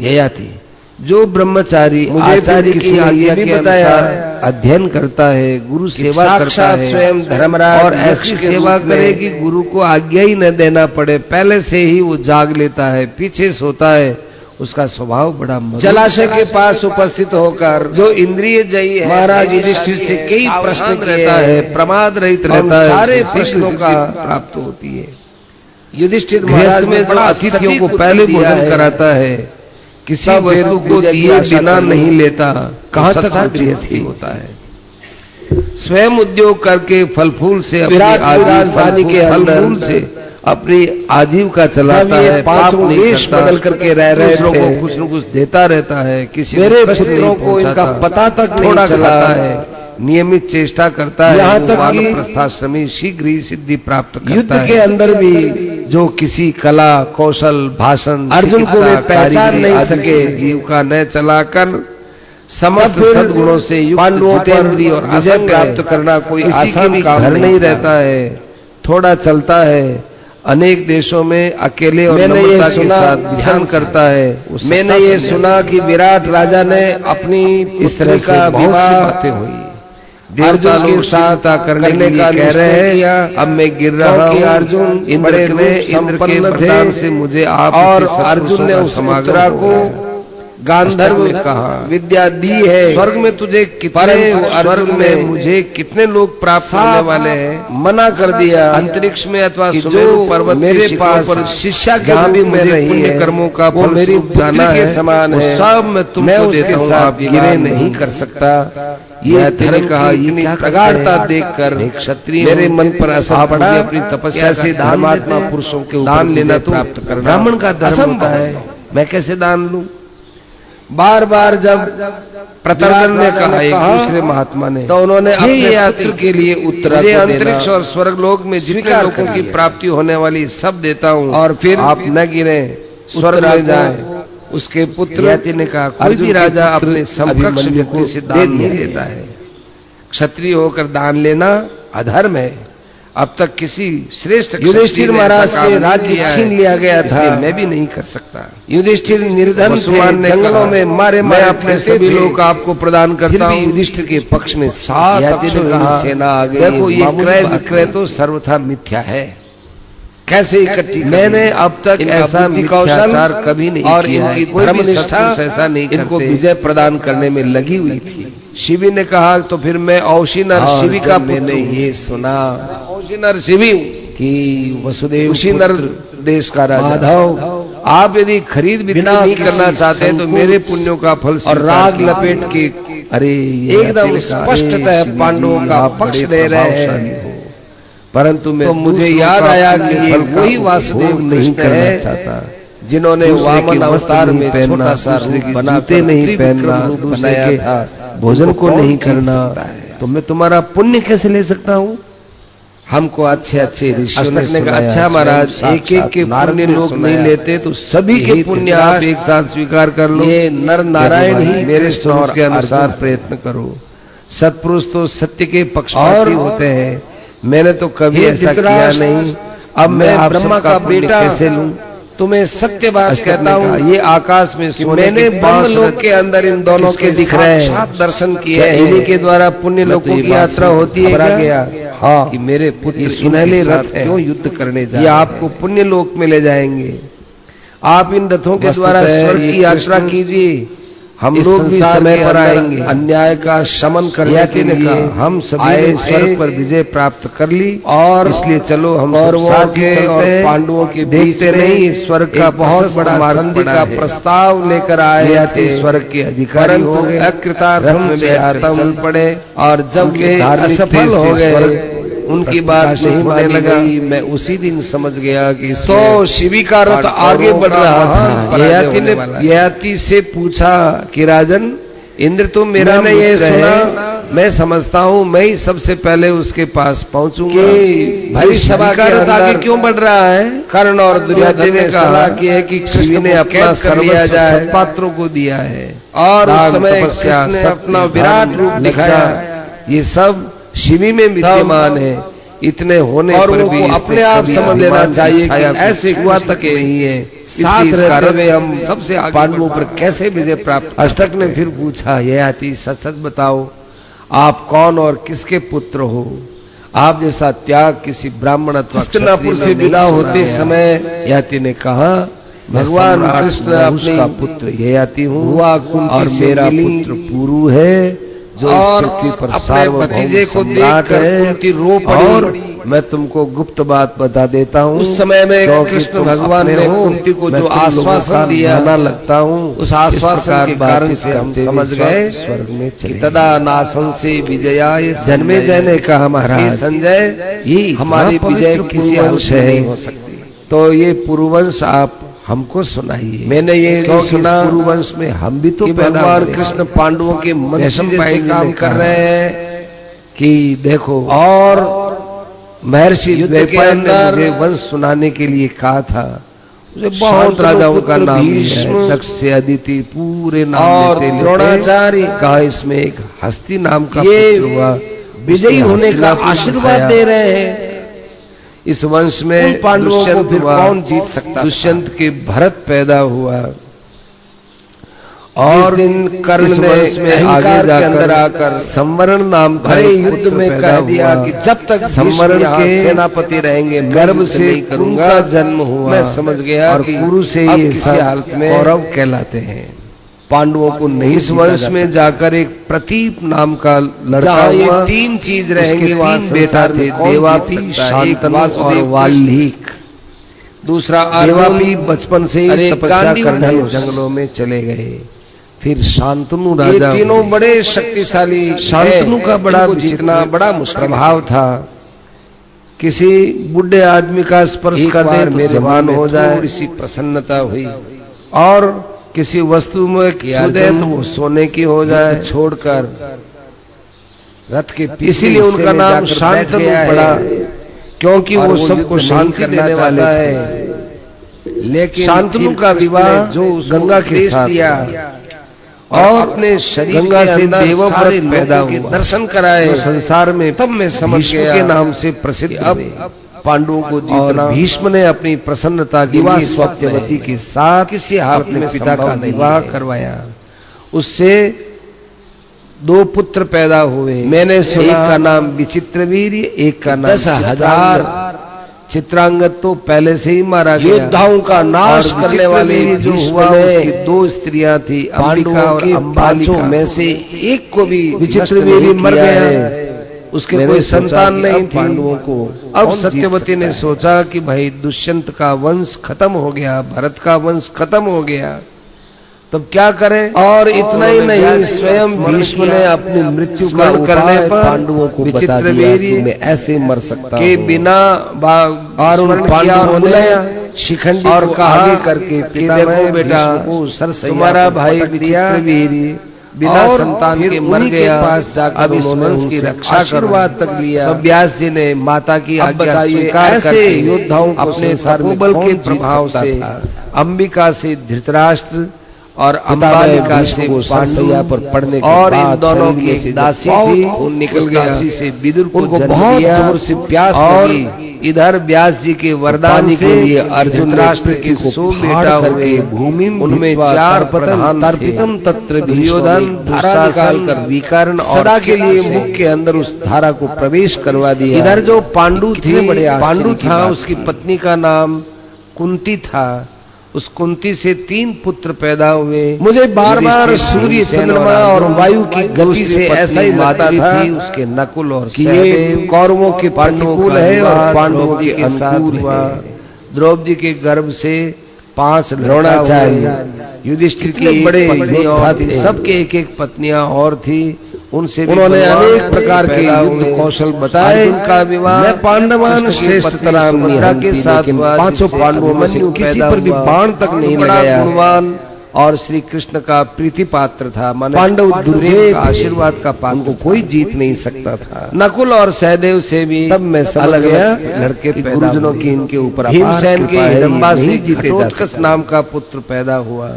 यह थी जो ब्रह्मचारी मुझे आचार्य किसी की ने आज्ञा ये भी के बताया अनुसार अध्ययन करता है, गुरु सेवा करता साक्षात है स्वयं धर्मराज और यक्ष ऐसी के सेवा रूप में करे कि गुरु को आज्ञा ही न देना पड़े, पहले से ही वो जाग लेता है, पीछे सोता है। उसका स्वभाव बड़ा मधुर जलाशय के पास उपस्थित होकर जो इंद्रिय जयी है, महाराज युधिष्ठिर से कई प्रश्न रहता है, प्रमाद रहित रहता है, सारे उसे प्रश्नों सिद्धि का प्राप्त होती है। युधिष्ठिर गृहस्थ महाराज में जो अतिथियों को पहले भोजन कराता है, किसी तब वस्तु को विजय की दिए आशा बिना करनी। नहीं लेता, कहां सच्चा तक गृहस्थी गृहस्थी होता है। स्वयं उद्योग करके फल फूल से अपनी विराट की राजधानी के फल अंदर फूल से अपनी आजीविका चलाता जब ये है, पांचों पाप नहीं वेश करता, बदल करके रह रहे दूसरों थे। को कुछ न कुछ देता रहता है, किसी मेरे को कष्ट नहीं पुत्रों को इनका पहुंचाता, पता तक नहीं थोड़ा चला। खाता है, नियमित चेष्टा करता है, यहाँ वो तक कि वानप्रस्थाश्रमी शीघ्र ही सिद्धि प्राप्त करता युद्ध है। के अंदर भी जो किसी कला, कौशल, भाषण, अर्जुन को चिकित्सा, वे पहचान कारीगरी नहीं आदि सके। से जीविका न चलाकर समस्त तब फिर सद्गुणों से युक्त पांडवों पर जितेंद्रिय और विजय असंग प्राप्त करना कोई किसी के आसान भी काम घर नहीं था। रहता है, थोड़ा चलता है, अनेक देशों में अकेले और मैंने ये नम्रता के सुना, साथ ध्यान करता है। वो सच्चा मैंने ये सन्यासी सुना कि विराट राजा ने अपनी इस तरह पुत्री से का बहुत सी विवाह बातें हुई। देवता अर्जुन के लोग साथ चिंता करने के लिए का कह रहे निश्चय हैं, किया। अब मैं गिर रहा क्योंकि हूं। अर्जुन इंद्र बड़े ने रूप इंद्र के संपन्न वरदान थे से मुझे आप और अर्जुन ने उस समागम उत्तरा हो को गया। गांधर्व ने कहा विद्या दी है, स्वर्ग में तुझे कितने, स्वर्ग में मुझे कितने लोग प्राप्त होने वाले हैं, मना कर दिया अंतरिक्ष में अथवा कि सुमेरु जो पर्वत मेरे के पास पर शिष्या के जहाँ रूप भी में मुझे रही पुण्य है, कर्मों का वो फल मेरी जाना पुत्री के है, समान वो है, सब मैं तुमको उसके देता हूँ, साथ आप गिरे नहीं कर सकता। ये ने कहा इतनी क्या प्रगाढ़ता देखकर देखकर क्षत्रिय मेरे मन पर असर पड़ा। अपनी तपस्या कैसे का दान धर्मात्मा देते हैं? पुरुषों के ऊपर दान लेना विजय तो प्राप्त करना ब्राह्मण का धर्म असंभव होता है, मैं कैसे दान लूं? बार बार जब प्रतर्दन ने कहा, एक दूसरे महात्मा ने, तो उन्होंने हे अपने याति, पुत्र के लिए उत्तर मुझे अंतरिक्ष और स्वर्गलोक में जितने स्वीकार लोगों कर की लिया। प्राप्ति होने वाली सब देता हूँ, और फिर आप न गिरे, स्वर्ग में जाए। उसके पुत्र याति ने कहा, कोई भी राजा अपने समकक्ष व्यक्ति से दान नहीं लेता है, क्षत्रिय होकर दान लेना अधर्म है। अब तक किसी श्रेष्ठ युधिष्ठिर महाराज से राज्य छीन लिया गया था, मैं भी नहीं कर सकता। युधिष्ठिर निर्धन वसुमान ने जंगलों कहा, में मारे मैं मारे अपने सभी लोग आपको प्रदान करता हूँ। युधिष्ठिर के पक्ष में 7 याति ने कहा, सेना आ गई। देखो ये मामूली क्रय बात विक्रय नहीं। तो सर्वथा मिथ्या है। कैसे इकट्ठी करनी? मैंने अब तक इनका ऐसा बुद्धि कौशल मिथ्याचार कभी नहीं और किया है। इनकी कोई भी धर्मनिष्ठा सत्पुरुष ऐसा नहीं इनको करते। विजय प्रदान करने में लगी हुई थी। शिवी ने कहा, तो फिर मैं औशीनर और शिवी का जब मैंने पुत्र ये सुना औशीनर शिवी हूँ कि वसुदेव कुशीनर पुत्र देश का राजा माधव आप यदि खरीद बिक्री बिना नहीं किसी करना चाहते तो संकोच मेरे पुण्यों का फल और स्वीकार राग कीजिए। लपेट के अरे एकदम स्पष्टतः पांडवों का पक्ष ले रहे हैं। परंतु मैं तो मुझे दूसरों याद का आया पुण्य कि ये फल का वही उपभोग वासुदेव नहीं कृष्ण करना है चाहता, जिन्होंने दूसरे वामन के अवतार वस्त्र में पहनना, छोटा सा दूसरे रूप के बना जूते नहीं त्रिविक्रम पहनना, रूप दूसरे बनाया के था। भोजन को कौन नहीं जीत करना, सकता है? तो मैं तुम्हारा पुण्य कैसे ले सकता हूँ? हमको अच्छे अच्छे ऋषियों अष्टक ने कहा, सुनाया, अच्छा महाराज, स्वयं एक एक के नारद पुण्य ने लोग सुनाया, नहीं लेते तो सभी के यही पुण्य आप आप एक साथ स्वीकार कर लो। ये नर नारायण ही मेरे कृष्ण स्वरूप और के अनुसार अर्जुन। प्रयत्न करो। सत्पुरुष तो सत्य के और पक्षपाती होते हैं, मैंने तो कभी हे ऐसा किया धृतराष्ट्र, नहीं। अब मैं आप ब्रह्मा सबका का पुण्य बेटा कैसे लूं? तुम्हें सत्य बात अष्टक कहता ने हूँ, कहा, ये आकाश में कि सोने मैंने के ब्रह्म 5 लोक रथ के अंदर इन दोनों के दिख रहे हैं, साक्षात दर्शन किए क्या हैं। इन्हीं के द्वारा पुण्य मैं तो लोकों ये की बात यात्रा सुन होती है घबरा क्या? गया हाँ, कि मेरे पुत्र ये सुनहले इनके रथ साथ है। क्यों युद्ध करने जा ये रहे हैं? आपको पुण्य लोक में ले जाएंगे। आप इन रथों के द्वारा वस्तुतः स्वर्ग ये की यात्रा कृष्ण कीजिए, हम इस लोग भी संसार समय के पर अंदर आएंगे। अन्याय का शमन करने याति के ने लिए कहा, हम सभी आए ने स्वर्ग थे पर विजय प्राप्त कर ली, और इसलिए चलो हम सब कौरवों साथ के चलते और हैं। पांडवों के देखते बीच में नहीं स्वर्ग का एक बहुत प्रशस्त बड़ा मार्ग संधि पड़ा का है। प्रस्ताव लेकर आए याति थे। स्वर्ग के अधिकारी हो परंतु गए, अकृतार्थ रथ में से बैठकर आत्म चल पड़े, और जब उनके वे धार्मिक असफल तेज हो से गए, स्वर्ग उनकी बात प्रकाशित नहीं होने मानी लगा। गई। मैं उसी दिन समझ गया कि तो शिवी का रथ आगे बढ़ रहा था। ययाति ने ययाति से पूछा कि राजन, इंद्र तो मेरा मैंने ये मित्र सुना, है, मैं समझता हूँ मैं ही सबसे पहले उसके पास पहुंचूंगा। कि भाई सभा के रथ आगे अंदर क्यों बढ़ रहा है? कर्ण और दुर्योधन ने सलाह की है कि शिवी कृष्ण ने को अपना कैद कर लिया सर्वस्व जाए, सब पात्रों को दिया है, और उस दान, समय तपस्या, कृष्ण ने सत्य, अपना धर्म, विराट रूप दिखाया। लज्जा, ये सब शिवी में विद्यमान है। इतने होने और पर उनको भी इसने अपने आप कभी समझ लेना अभिमान की चाहिए कि छाया को ऐसे हुआ कृष्ण तक के नहीं है। साथ इसलिए रहते कारण हुए हम सबसे आगे पांडवों पर बढ़ कैसे विजय प्राप्त। अष्टक ने फिर पूछा, ययाति सच सच बताओ, आप कौन और किसके पुत्र हो? आप जैसा त्याग किसी ब्राह्मण अथवा हस्तिनापुर से क्षत्रिय ने विदा नहीं होते सुना है। समय ययाति ने कहा, भगवान सम्राट कृष्ण नहुष अपनी का पुत्र ययाति हूँ, बुआ कुंती और से मेरा मिली पुत्र पुरु है, जो और इस पृथ्वी पर अपने सार्वभौम भतीजे को सम्राट देखकर है। कुंती रो पड़ी। और मैं तुमको गुप्त बात बता देता हूँ, उस समय में क्योंकि कृष्ण तुम भगवान अपने ने हो, कुंती को मैं जो तुम लोगों आश्वासन का दिया, नाना लगता हूँ। उस आश्वासन के कारण से हम समझ गए स्वर्ग में कि चले। तदा नासन से विजयाय जन्मेजय ने कहा, महाराज हे संजय, ये हमारी इतना विजय पवित्र किसी पुरुवंश अंश से है। नहीं हो सकती। तो ये पुरुवंश आप हमको सुनाइए। मैंने ये क्योंकि सुना इस पुरुवंश में हम भी तो कि पैदा भगवान हुए। कृष्ण पांडवों के मन वैष्णव जैसे भाई जी काम ने कर कहा रहे हैं कि देखो, और महर्षि युद्ध के द्वैपायन ने अंदर मुझे वंश सुनाने के लिए कहा था। मुझे बहुत शांतनु राजाओं का पुत्र नाम भीष्म लिया है, दक्ष से अदिति पूरे नाम और लेते द्रोणाचार्य, कहा इसमें एक हस्ती नाम का ये पुत्र हुआ, विजयी उसने होने का हस्तिनापुर आशीर्वाद बसाया। दे रहे हैं। इस वंश उन में पांडवों को दुष्यंत फिर हुआ, कौन जीत सकता था? दुष्यंत के भरत पैदा हुआ, और और दिन कर्ण इस ने वंश में अहंकार आगे के अंदर जाकर आकर संवरण नाम का भरे एक युद्ध पुत्र में पैदा कह दिया हुआ। कि जब तक संवरण भीष्म के यहाँ सेनापति रहेंगे, मैं गर्भ युद्ध से नहीं करूंगा। कुरु का जन्म हुआ। मैं समझ गया और कि कुरु से अब ये किसी सब हालत में कौरव कहलाते हैं। पांडवों को नहीं इस वंश में जाकर एक प्रतीप नाम का लड़का जहां ये हुआ। 3 चीज रहेंगी, वहां 3 बेटा थे, देवापी, शांतनु और वाल्मीक। दूसरा देवापी बचपन से ही तपस्या गांधी करने धनुष। जंगलों में चले गए। फिर शांतनु ये राजा तीनों हुए। बड़े शक्तिशाली। शांतनु का बड़ा इनको जीतना बड़ा मुश्किल प्रभाव था। किसी बुढ़े आदमी का स्पर्श एक कर दे बार तो मेरे जवान मन में हो जाए, थोड़ी सी प्रसन्नता हुई। और किसी वस्तु में छू दे अर्जुन तो वो सोने की हो जाए। छोड़कर रथ के पीछे इसीलिए हिस्से उनका में नाम जाकर शांतनु बैठ गया है। पड़ा, क्योंकि और वो वो सबको युद्ध शांति नहीं देने करना वाले चाहता थे। है। लेकिन शांतनु फिर का कृष्ण विवाह ने जो उसको गंगा के उपदेश साथ दिया और अपने शरीर गंगा के से अंदर देवव्रत सारे पैदा लोगों के हुआ। दर्शन कराए। तो संसार में तब मैं समझ भीष्म गया के नाम से प्रसिद्ध कि अब हुए। पांडवों को और जीतना भीष्म ने अपनी प्रसन्नता के विवाह लिए सत्यवती के साथ किसी हालत अपने में पिता का संभव नहीं विवाह है। करवाया। उससे 2 पुत्र पैदा हुए। मैंने सुना एक का नाम विचित्रवीर, एक का नाम 10,000 चित्रांगद तो पहले से ही मारा गया। योद्धाओं का नाश और करने वाले विचित्रवीर्य जो भीष्म हुआ ने उसकी 2 स्त्रियां थी, अंबिका पांडवों और के अंबालिका। पांचों में से एक को भी विचित्रवीर्य नष्ट मर नहीं किया गया है। उसके मैंने कोई सोचा संतान कि नहीं अब थी। पांडवों को अब कौन जीत सत्यवती ने सकता है? सोचा कि भाई दुष्यंत का वंश खत्म हो गया, भरत का वंश खत्म हो गया, तब क्या करें। और इतना ही नहीं, उन्होंने स्वयं भीष्म ने अपनी मृत्यु का स्मरण करने उपाय पर पांडवों को बता दिया विचित्रवीर्य कि मैं ऐसे मर सकता के हूं। बिना और उन पांडवों ने शिखंडी और को कहा आगे करके कि पिता देखो ने बेटा, भीष्म को सरसैया तुम्हारा पर भाई पटक दिया। विचित्रवीर्य बिना और संतान फिर के मर उन्हीं के गया। पास जाकर अब इस उन्होंने वंश की उनसे रक्षा आशीर्वाद तक लिया। तब व्यास जी ने माता की अब आज्ञा बताइए, स्वीकार ऐसे करके योद्धाओं को अपने संसार में तपोबल कौन के जीत प्रभाव सकता से था? अंबिका से धृतराष्ट्र और पिता अंबालिका भीष्म से को सरसैया पर पड़ने के और इन बाद दोनों शरीर की में से एक दासी बहुत थी, खून निकल उस गया। दासी से विदुर को उनको जन्म बहुत दिया। जोर से प्यास और लगी। इधर व्यास जी के वरदान पानी से के लिए अर्जुन ने धृतराष्ट्र के पृथ्वी को 100 फाड़ बेटा करके हुए। भूमि में उनमें भिजवा 4 तर्पतम प्रधान थे। तर्पितम तत्र दुर्योधन, धारा दुशासन, निकालकर विकर्ण और सदा के लिए चित्त मुख के अंदर उस धारा को प्रवेश करवा दिया। इधर जो पांडु कितने थी, बड़े आश्चर्य पांडु की था, बात उसकी थी। पत्नी का नाम कुंती था। उस कुंती से 3 पुत्र पैदा हुए। मुझे बार बार युधिष्ठिर, सूर्य भीमसेन चंद्रमा और अर्जुन। वायु की गति दूसरी से पत्नी ऐसा ही लगता माद्री था थी, उसके नकुल और कि ये सहदेव। कौरवों के पांडवों प्रतिकूल का है विवाह और पांडवों द्रौपदी के के साथ अनुकूल हुआ। है। द्रौपदी के गर्भ से 5 द्रोणाचार्य, युधिष्ठिर की कितने एक बड़े पत्नी योद्धा और थी। थे। सबके एक पत्नियां और थी। उनसे भी उन्होंने भगवान अनेक प्रकार के पैदा युद्ध हुए। कौशल बताए। अर्जुन का विवाह मैं पांडवान कृष्ण की श्रेष्ठ पत्नी तराम सुभद्रा के निहंती, साथ लेकिन हुआ, पांचों जिससे पांडवों में से अभिमन्यु किसी पैदा पर भी हुआ। बाण तक नहीं बड़ा लगाया। गुणवान और श्री कृष्ण का प्रीति पात्र था। माने पांडव दुर्गे प्रेम का थे। आशीर्वाद का पात्र उनको था। कोई जीत नहीं सकता था। नकुल और सहदेव से भी तब मैं समझ अलग गया लड़के कि पैदा गुरुजनों हुए। की इनके ऊपर भीमसेन अपार के कृपा है, हिडम्बा ये से नहीं जीते जा घटोत्कच सकते। नाम का पुत्र पैदा हुआ।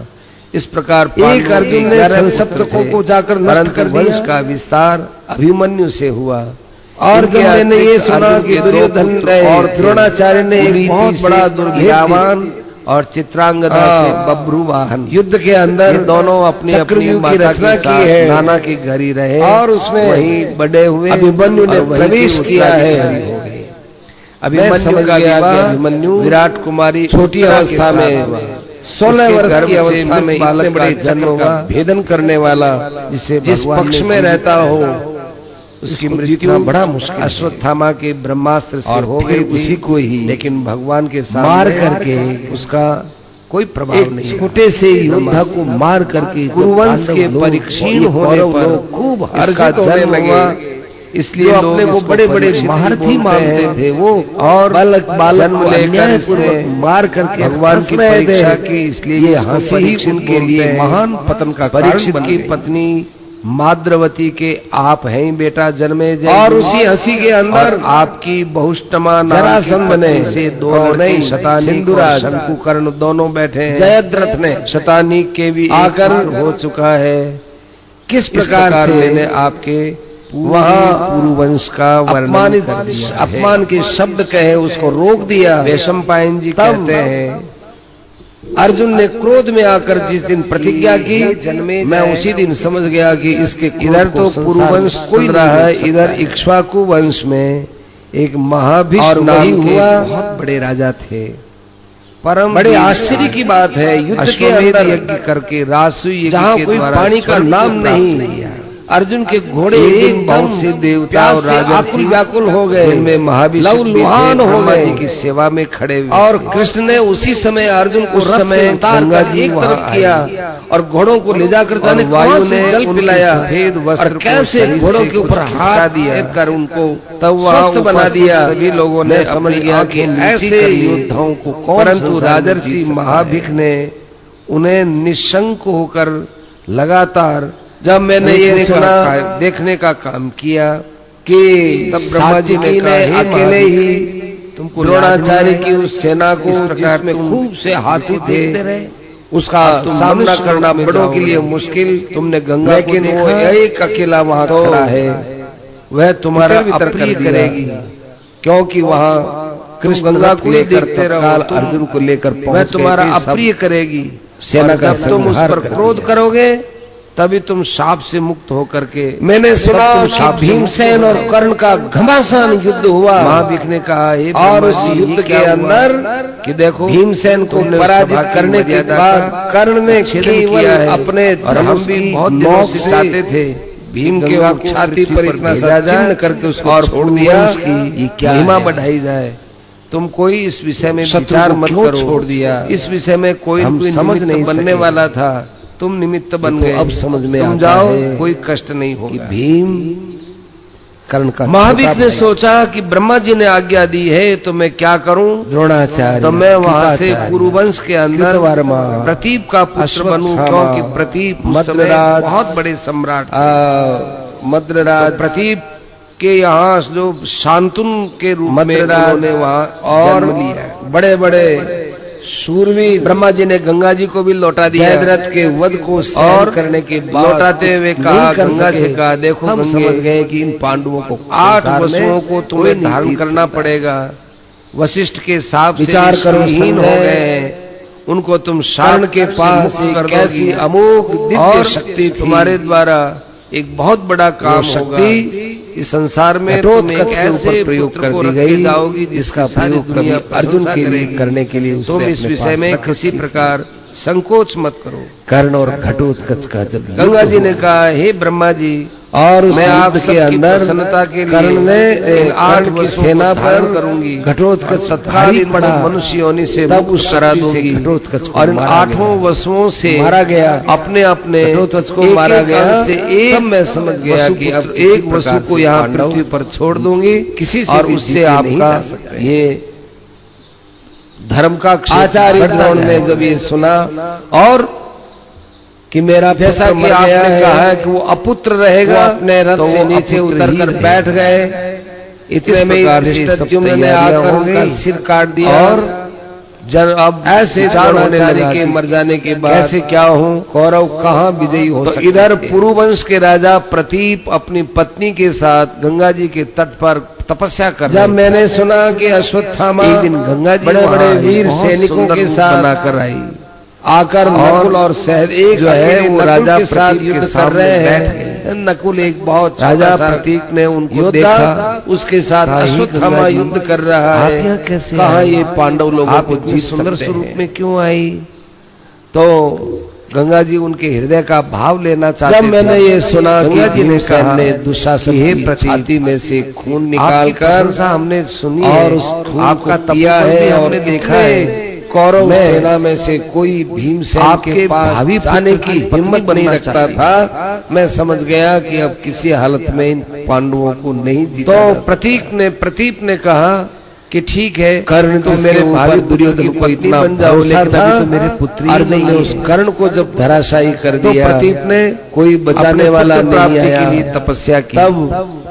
इस प्रकार एक पांडवों अर्जुन के ने 11 संसप्तकों पुत्र थे, को जाकर नष्ट परंतु कर दिया। वंश का विस्तार अभिमन्यु से हुआ। और इनके जब मैंने ये अतिरिक्त सुना अर्जुन कि के 2 दुर्योधन पुत्र ने और थे। द्रोणाचार्य ने एक कुरीति बहुत बड़ा से दुर्गियावान हेति और चित्रांगदा से बब्रुवाहन, युद्ध के अंदर ये दोनों अपनी अपनी चक्रव्यूह की माता रचना के की साथ है। नाना के घर ही रहे और उसमें वहीं बड़े हुए। अभिमन्यु ने और वहीं प्रवेश के किया है। उत्तराधिकारी हो गए। मैं अभिमन्यु समझ का गया कि विवाह अभिमन्यु विराट कुमारी छोटी उत्तरा के अवस्था साथ में हुआ। 16 उसके वर्ष गर्भ की से अवस्था में बालक इतने बड़े का जन्म चक्र का हुआ। भेदन करने वाला, जिसे जिस भगवान पक्ष ने में रहता हो उसकी उसको मृत्यु जीतना बड़ा मुश्किल है। अश्वत्थामा के ब्रह्मास्त्र से और हो फिर गई थी। उसी को ही लेकिन भगवान के सामने मार करके उसका कोई प्रभाव एक नहीं छोटे से योद्धा को मार करके जब कुरुवंश पांडव के लोग परिक्षीण और होने कौरव पर लोग खूब इसका हर्षित होने जन्म लगे। हुआ। इसलिए जो लोग अपने को इसको बड़े बड़े परीक्षित महारथी बोलते मानते हैं। थे, वो और बालक जन्म को लेकर अन्यायपूर्वक इसने मार करके भगवान हंस की रहे थे। परीक्षा की, इसलिए ये इसको हंसी ही परीक्षित उनके लिए बोलते हैं। महान पतन का कारण परीक्षित बन की गई। पत्नी माद्रवती के आप हैं ही बेटा जन्मे और उसी हंसी के अंदर और आपकी बहुष्टमा नाम की जरासंध ने पत्नी से 2 और लड़के नहीं, शतानीक और सिंधुराज, शंकुकर्ण दोनों बैठे हैं। जयद्रथ ने शतानीक के भी आकर आकर हो चुका है। किस इस प्रकार से मैंने आपके वहां पूर्ववंश का वर्णन अपमानित कर दिया है। अपमान के शब्द कहे उसको रोक दिया। वैशंपायन जी तब कहते हैं अर्जुन ने क्रोध में आकर जिस दिन प्रतिज्ञा की, जन्मे मैं जाए। उसी दिन समझ गया कि इसके इधर तो पूर्ववंश कोई चल रहा है, नहीं इधर इक्ष्वाकु वंश में एक महाभीष्म और नाम वही के हुआ। बहुत बड़े राजा थे। परम बड़े आश्चर्य की बात है, युद्ध के अंदर यज्ञ करके रासु यज्ञ जहां के कोई द्वारा पानी का स्वर्ग नाम को प्राप्त नहीं, किया। अर्जुन के घोड़े एक दिन एकदम बहुत से देवता प्यास और से राजर्षि आकुल व्याकुल हो गए, जिनमें महाभिषेक लव लुहान हो ब्रह्मा गए जी की सेवा में खड़े हुए और थे। कृष्ण ने उसी समय अर्जुन को उस रथ समय से उतार गंगा कर जी एक वहां तरफ किया और घोड़ों को ले जाकर जाने और वायु कहां से ने जल उनके पिलाया सफेद वस्त्र और को कैसे शरीर घोड़ों से के ऊपर कुछ हाथ खिसका दिया कर उनको तब वहां स्वस्थ बना दिया। सभी लोगों ने मैं समझ अपनी गया कि आंखें नीची ऐसे कर ली। योद्धाओं को कौन परंतु संसार में राजर्षि जीत सकता महाभिक है। ने उन्हें निशंक होकर लगातार जब मैंने ये सुना देखने का काम किया कि तब ब्रह्मा जी ने कहा, हे अकेले ही तुमको द्रोणाचार्य की उस सेना को इस प्रकार जिसमें तुम खूब से हाथी थे देखते रहे, उसका तुम सामना मनुष्य करना में बड़ों के जाओगे। लिए मुश्किल, तुमने गंगा को लेकिन वो देखा, एक अकेला वहां तो खड़ा है, वह तुम्हारा तितर-बितर अप्रिय कर दिया। करेगी, क्योंकि वहां कृष्ण गंगा रथ को लेकर देखते रहो, तत्काल तुम- अर्जुन को लेकर वह पहुंच तुम्हारा गए थे। सब अप्रिय करेगी। सेना और का जब तुम उस संहार पर कर क्रोध दिया। करोगे तभी तुम शाप से मुक्त होकर के। मैंने सुना तब तुम कि शाप से भीमसेन मुक्त और हो कर्ण का घमासान युद्ध हुआ महाभिक ने कहा, हे और ब्रह्मा उस जी, युद्ध ये के क्या हुआ? अंदर कि देखो भीमसेन को तुमने पराजित सभा की करने के मर्यादा बाद का कर्ण ने छेदन केवल किया है। अपने और हम धनुष भी की बहुत दिनों नोक से से चाहते थे भीम के गंगा को छाती पृथ्वी पर पर इतना भेजा सा जाए चिन्ह करके उसको और छोड़ पूर्ववंश दिया की ये क्या महिमा है? बढ़ाई जाए। तुम कोई इस विषय में शत्रु विचार को मत क्यों करो, छोड़ दिया? इस विषय में कोई हम कोई समझ निमित्त नहीं बनने सके। वाला था, तुम निमित्त बन तो गए। अब समझ में तुम आता जाओ, है कोई कष्ट नहीं कि होगा। भीम कर्ण का महाभिक छोटा ने भाई सोचा कि ब्रह्मा जी ने आज्ञा दी है तो मैं क्या करूं? द्रोणाचार्य, तो मैं वहां से कृपाचार्य, पुरुवंश के अंदर कृतवर्मा, प्रतीप का पुत्र बनूं, अश्वत्थामा, क्योंकि प्रतीप उस समय मद्रराज, बहुत बड़े सम्राट थे। मद्रराज, तो प्रतीप के यहाँ जो शांतनु के रूप में मद्रराज उन्होंने वहां और जन्म लिया। बड़े बड़े शूरवीर ब्रह्मा जी ने गंगा जी को भी लौटा दिया जयद्रथ के वध को सहन और करने के बाद लौटाते हुए कुछ कहा, नहीं कर गंगा से सके। कहा, देखो हम गंगे, समझ गए कि इन पांडवों को 8 संसार में वसुओं को कोई तुम्हें नहीं धारण जीत करना सकता। पड़ेगा। वशिष्ठ के साथ विचार करो, हीन हो संजय, गए हैं, उनको तुम शाप कर्ण के से पास मुक्त कर कैसी दोगी। अमोघ दिव्य और शक्ति थी। तुम्हारे द्वारा एक बहुत बड़ा काम होगा। इस संसार में तुम एक घटोत्कच के ऐसे ऊपर प्रयोग पुत्र कर को दी रखे गई जाओगी जिसका सारी प्रयोग कभी दुनिया अर्जुन प्रशंसा के लिए करेगी। करने के लिए तुम उसने इस अपने विषय पास में रखी किसी थी। प्रकार संकोच मत करो। कर्ण और घटोत्कच का जब गंगा युद्ध जी ने हुआ, कहा, हे ब्रह्मा जी, और उस मैं आप युद्ध के सबकी अंदर प्रसन्नता के लिए कर्ण ने इन 8 कर्ण की वसुओं सेना को धारण पर करूंगी। घटोत्कच तत्काल भारी इनको पड़ा। मनुष्य योनि से तब मुक्त उस करा शक्ति से दूंगी। घटोत्कच को और इन मारा 8 गया। वसुओं से मारा गया। अपने अपने घटोत्कच को एक मारा एक गया। अंश से एक तब मैं समझ गया कि अब वसुपुत्र, किसी एक वसु प्रकार को से यहाँ पांडव पृथ्वी पर छोड़ दूंगी किसी से और भी उससे जीते नहीं आपका जा सकते। ये धर्म का क्षेत्र आचार्य बढ़ता द्रोण ने जाएगा। जब ये सुना और कि मेरा जैसा पुत्र कि मर गया आपने है, कहा है कि वो अपुत्र रहेगा, वो अपने रथ तो से वो नीचे अपुत्र उतरकर ही बैठ रहेगा। गए। इतने में प्रकार से सब धृष्टद्युम्न ने तैयारियां आकर हो उनका गई। सिर काट दिया और अब ऐसे विचार होने द्रोणाचार्य लगा के कि मर जाने के बाद कैसे क्या हो। कौरव कहाँ विजयी हो तो सकते इधर थे। पुरुवंश के राजा प्रतीप अपनी पत्नी के साथ गंगा जी के तट पर तपस्या कर रहे जब थे। मैंने सुना कि अश्वत्थामा एक दिन गंगा जी बड़े बड़े वहां वीर बहुत सैनिकों सुंदर के रूप साथ बनाकर आई आकर नकुल और सहदेव जो है वो राजा के साथ प्रतीक के युद्ध कर सामने रहे बैठ हैं। गए। नकुल एक बहुत राजा छोटा सा प्रतीक ने उनको योद्धा देखा, उसके साथ कहा, "हे अश्वत्थामा गंगा जी, युद्ध कर रहा आप है, यहाँ कैसे कहाँ आए? ये पांडव लोगों आप को इतने जीत सुंदर सकते स्वरूप हैं?" में क्यों आई? तो गंगा जी उनके हृदय का भाव लेना चाहते जब मैंने थे। ये सुना गंगा कि जी ने भीमसेन कहा, ने दुशासन "हे की प्रतीक, छाती में से खून आपकी निकालकर प्रशंसा हमने सुनी और है, उस खून आपका को पिया तपोबल भी है और हमने देखा है। कौरव मैं सेना में से कोई भीमसेन आपके के पास भावी जाने पुत्र की की पत्नी हिम्मत नहीं बनना रखता चाहती था। मैं समझ गया कि अब किसी हालत में इन पांडवों को नहीं जीता जा तो सकता। प्रतीप ने कहा कि ठीक है, कर्ण तो मेरे भाई दुर्योधन को इतना बन जाओ, भरोसा लेकिन था। अभी तो मेरे पुत्र ही अर्जुन ने नहीं उस है। कर्ण को जब धराशायी कर तो दिया, प्रतीप ने कोई बचाने अपने वाला पुत्र नहीं प्राप्ति आया। के लिए तपस्या की। तब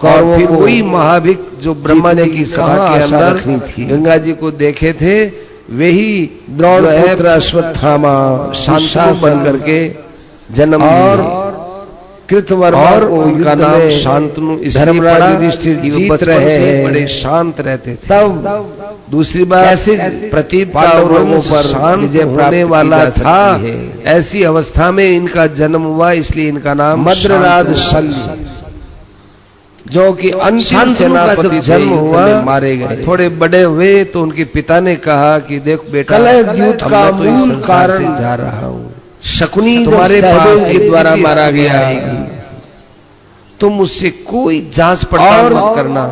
और फिर को वही महाभिक जो ब्रह्मा जी जीतने की की सभा कहाँ के आशा अंदर रखनी थी। गंगा जी को देखे थे, वही द्रोण जो है पुत्र अश्वत्थामा शांतनु बन करके जन्म और लिए। कृतवर्मा और को उनका युद्ध नाम में शांतनु इसलिए धर्मराज पड़ा युधिष्ठिर कि वो जीत बचपन रहे से हैं। बड़े शांत रहते थे। तब दूसरी बात, कैसे प्रतीप का पांडव लोगों वंश पर शांत विजय प्राप्त होने की वाला जा सकती था। है। ऐसी अवस्था में इनका जन्म हुआ, इसलिए इनका नाम मद्रराज शांतनु। शल्य जो कि अंतिम सेनापति जन्म हुआ, मारे गए। थोड़े बड़े हुए तो उनके पिता ने कहा कि देख बेटा, कलह युद्ध का मैं तो इस मूल संसार से कारण जा रहा हूं, शकुनी तुम्हारे पास के द्वारा मारा गया, तुम मुझसे कोई जांच पड़ताल मत करना।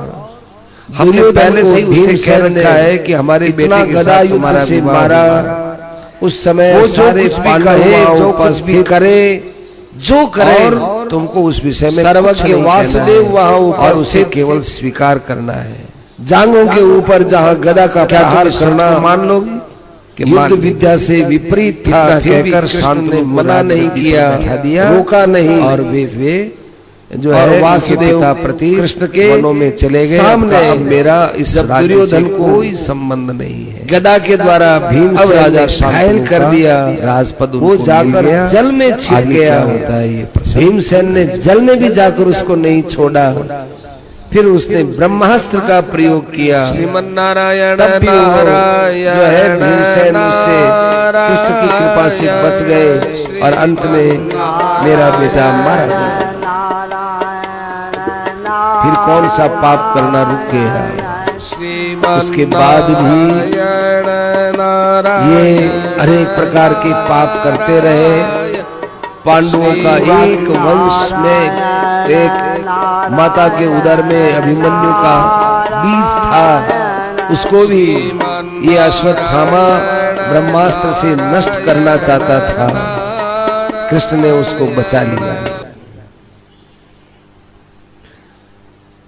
हमने दुर्योधन पहले से ही को उसे भीमसेन कह रखा है कि हमारे इतना बेटे के गदा साथ युद्ध तुम्हारा से विवाह मारा, होगा। उस समय वो जो सारे कुछ भी पांडव कहे, वहां जो कुछ भी उपस्थित, करे, जो करे, और तुमको उस विषय में सर्वज्ञ कुछ नहीं कहना वासुदेव है, वहां और उसे उपस्थित केवल स्वीकार करना है। जांघों के ऊपर जहां गदा का क्या तुम प्रहार इस शर्त करना को मान लोगे कि युद्ध मान लो? विद्या से विपरीत था, इतना फिर भी कहकर कृष्ण शांतनु ने को मना नहीं राजगद्दी किया, पर बैठा दिया, रोका नहीं, और वे जो और है वासुदेव पिता प्रति कृष्ण के वनों में चले गए। सामने अब मेरा इस जब राज्य से दुर्योधन को कोई संबंध नहीं है। गदा के द्वारा भीम अब से राजा घायल कर दिया, राजपद वो उनको जाकर मिल गया। जल में छिप आगे गया। क्या होता है ये प्रसंग। भीमसेन ने जल में भी जाकर उसको नहीं छोड़ा, फिर उसने ब्रह्मास्त्र का प्रयोग किया। श्रीमन्नारायण तब भी वो नारायण जो है भीमसेन उससे कृष्ण की कृपा से बच गए, और अंत में मेरा बेटा मारा गया। फिर कौन सा पाप करना रुक गया। उसके बाद भी ये अनेक प्रकार के पाप करते रहे। पांडवों का एक वंश में, एक माता के उदर में अभिमन्यु का बीज था, उसको भी ये अश्वत्थामा ब्रह्मास्त्र से नष्ट करना चाहता था। कृष्ण ने उसको बचा लिया।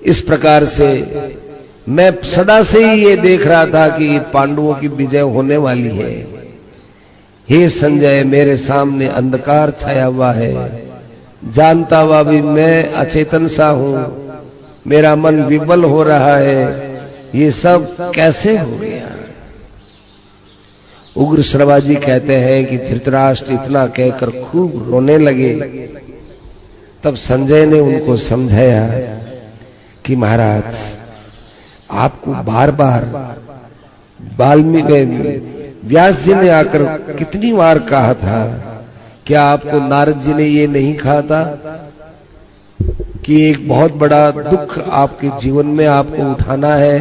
इस प्रकार से मैं सदा से ही ये देख रहा था कि पांडवों की विजय होने वाली है। हे संजय, मेरे सामने अंधकार छाया हुआ है, जानता हुआ भी मैं अचेतन सा हूं, मेरा मन विबल हो रहा है, ये सब कैसे हो गया। उग्र श्रवाजी कहते हैं कि धृतराष्ट्र इतना कहकर खूब रोने लगे। तब संजय ने उनको समझाया कि महाराज, आपको बार बार व्यास जी ने आकर कितनी बार कहा था, क्या आपको नारद जी ने ये नहीं कहा था कि एक बहुत बड़ा दुख आपके जीवन में आपको उठाना है,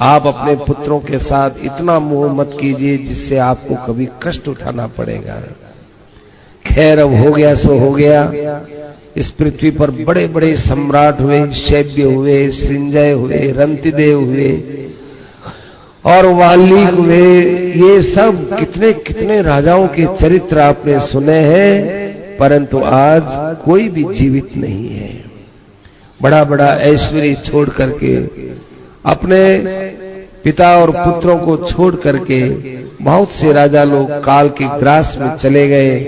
आप अपने पुत्रों के साथ इतना मोह मत कीजिए जिससे आपको कभी कष्ट उठाना पड़ेगा। खैर, अब हो गया सो हो गया। इस पृथ्वी पर बड़े बड़े सम्राट हुए, शैब्य हुए, संजय हुए, रंतिदेव हुए और वाल्मीकि हुए। ये सब कितने कितने राजाओं के चरित्र आपने सुने हैं, परंतु आज कोई भी जीवित नहीं है। बड़ा बड़ा ऐश्वर्य छोड़ करके, अपने पिता और पुत्रों को छोड़ करके बहुत से राजा लोग काल के ग्रास में चले गए।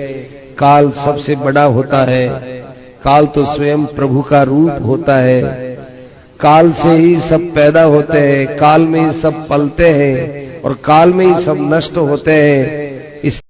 काल सबसे बड़ा होता है, काल तो स्वयं प्रभु का रूप होता है। काल से ही सब पैदा होते हैं, काल में ही सब पलते हैं और काल में ही सब नष्ट होते हैं। इस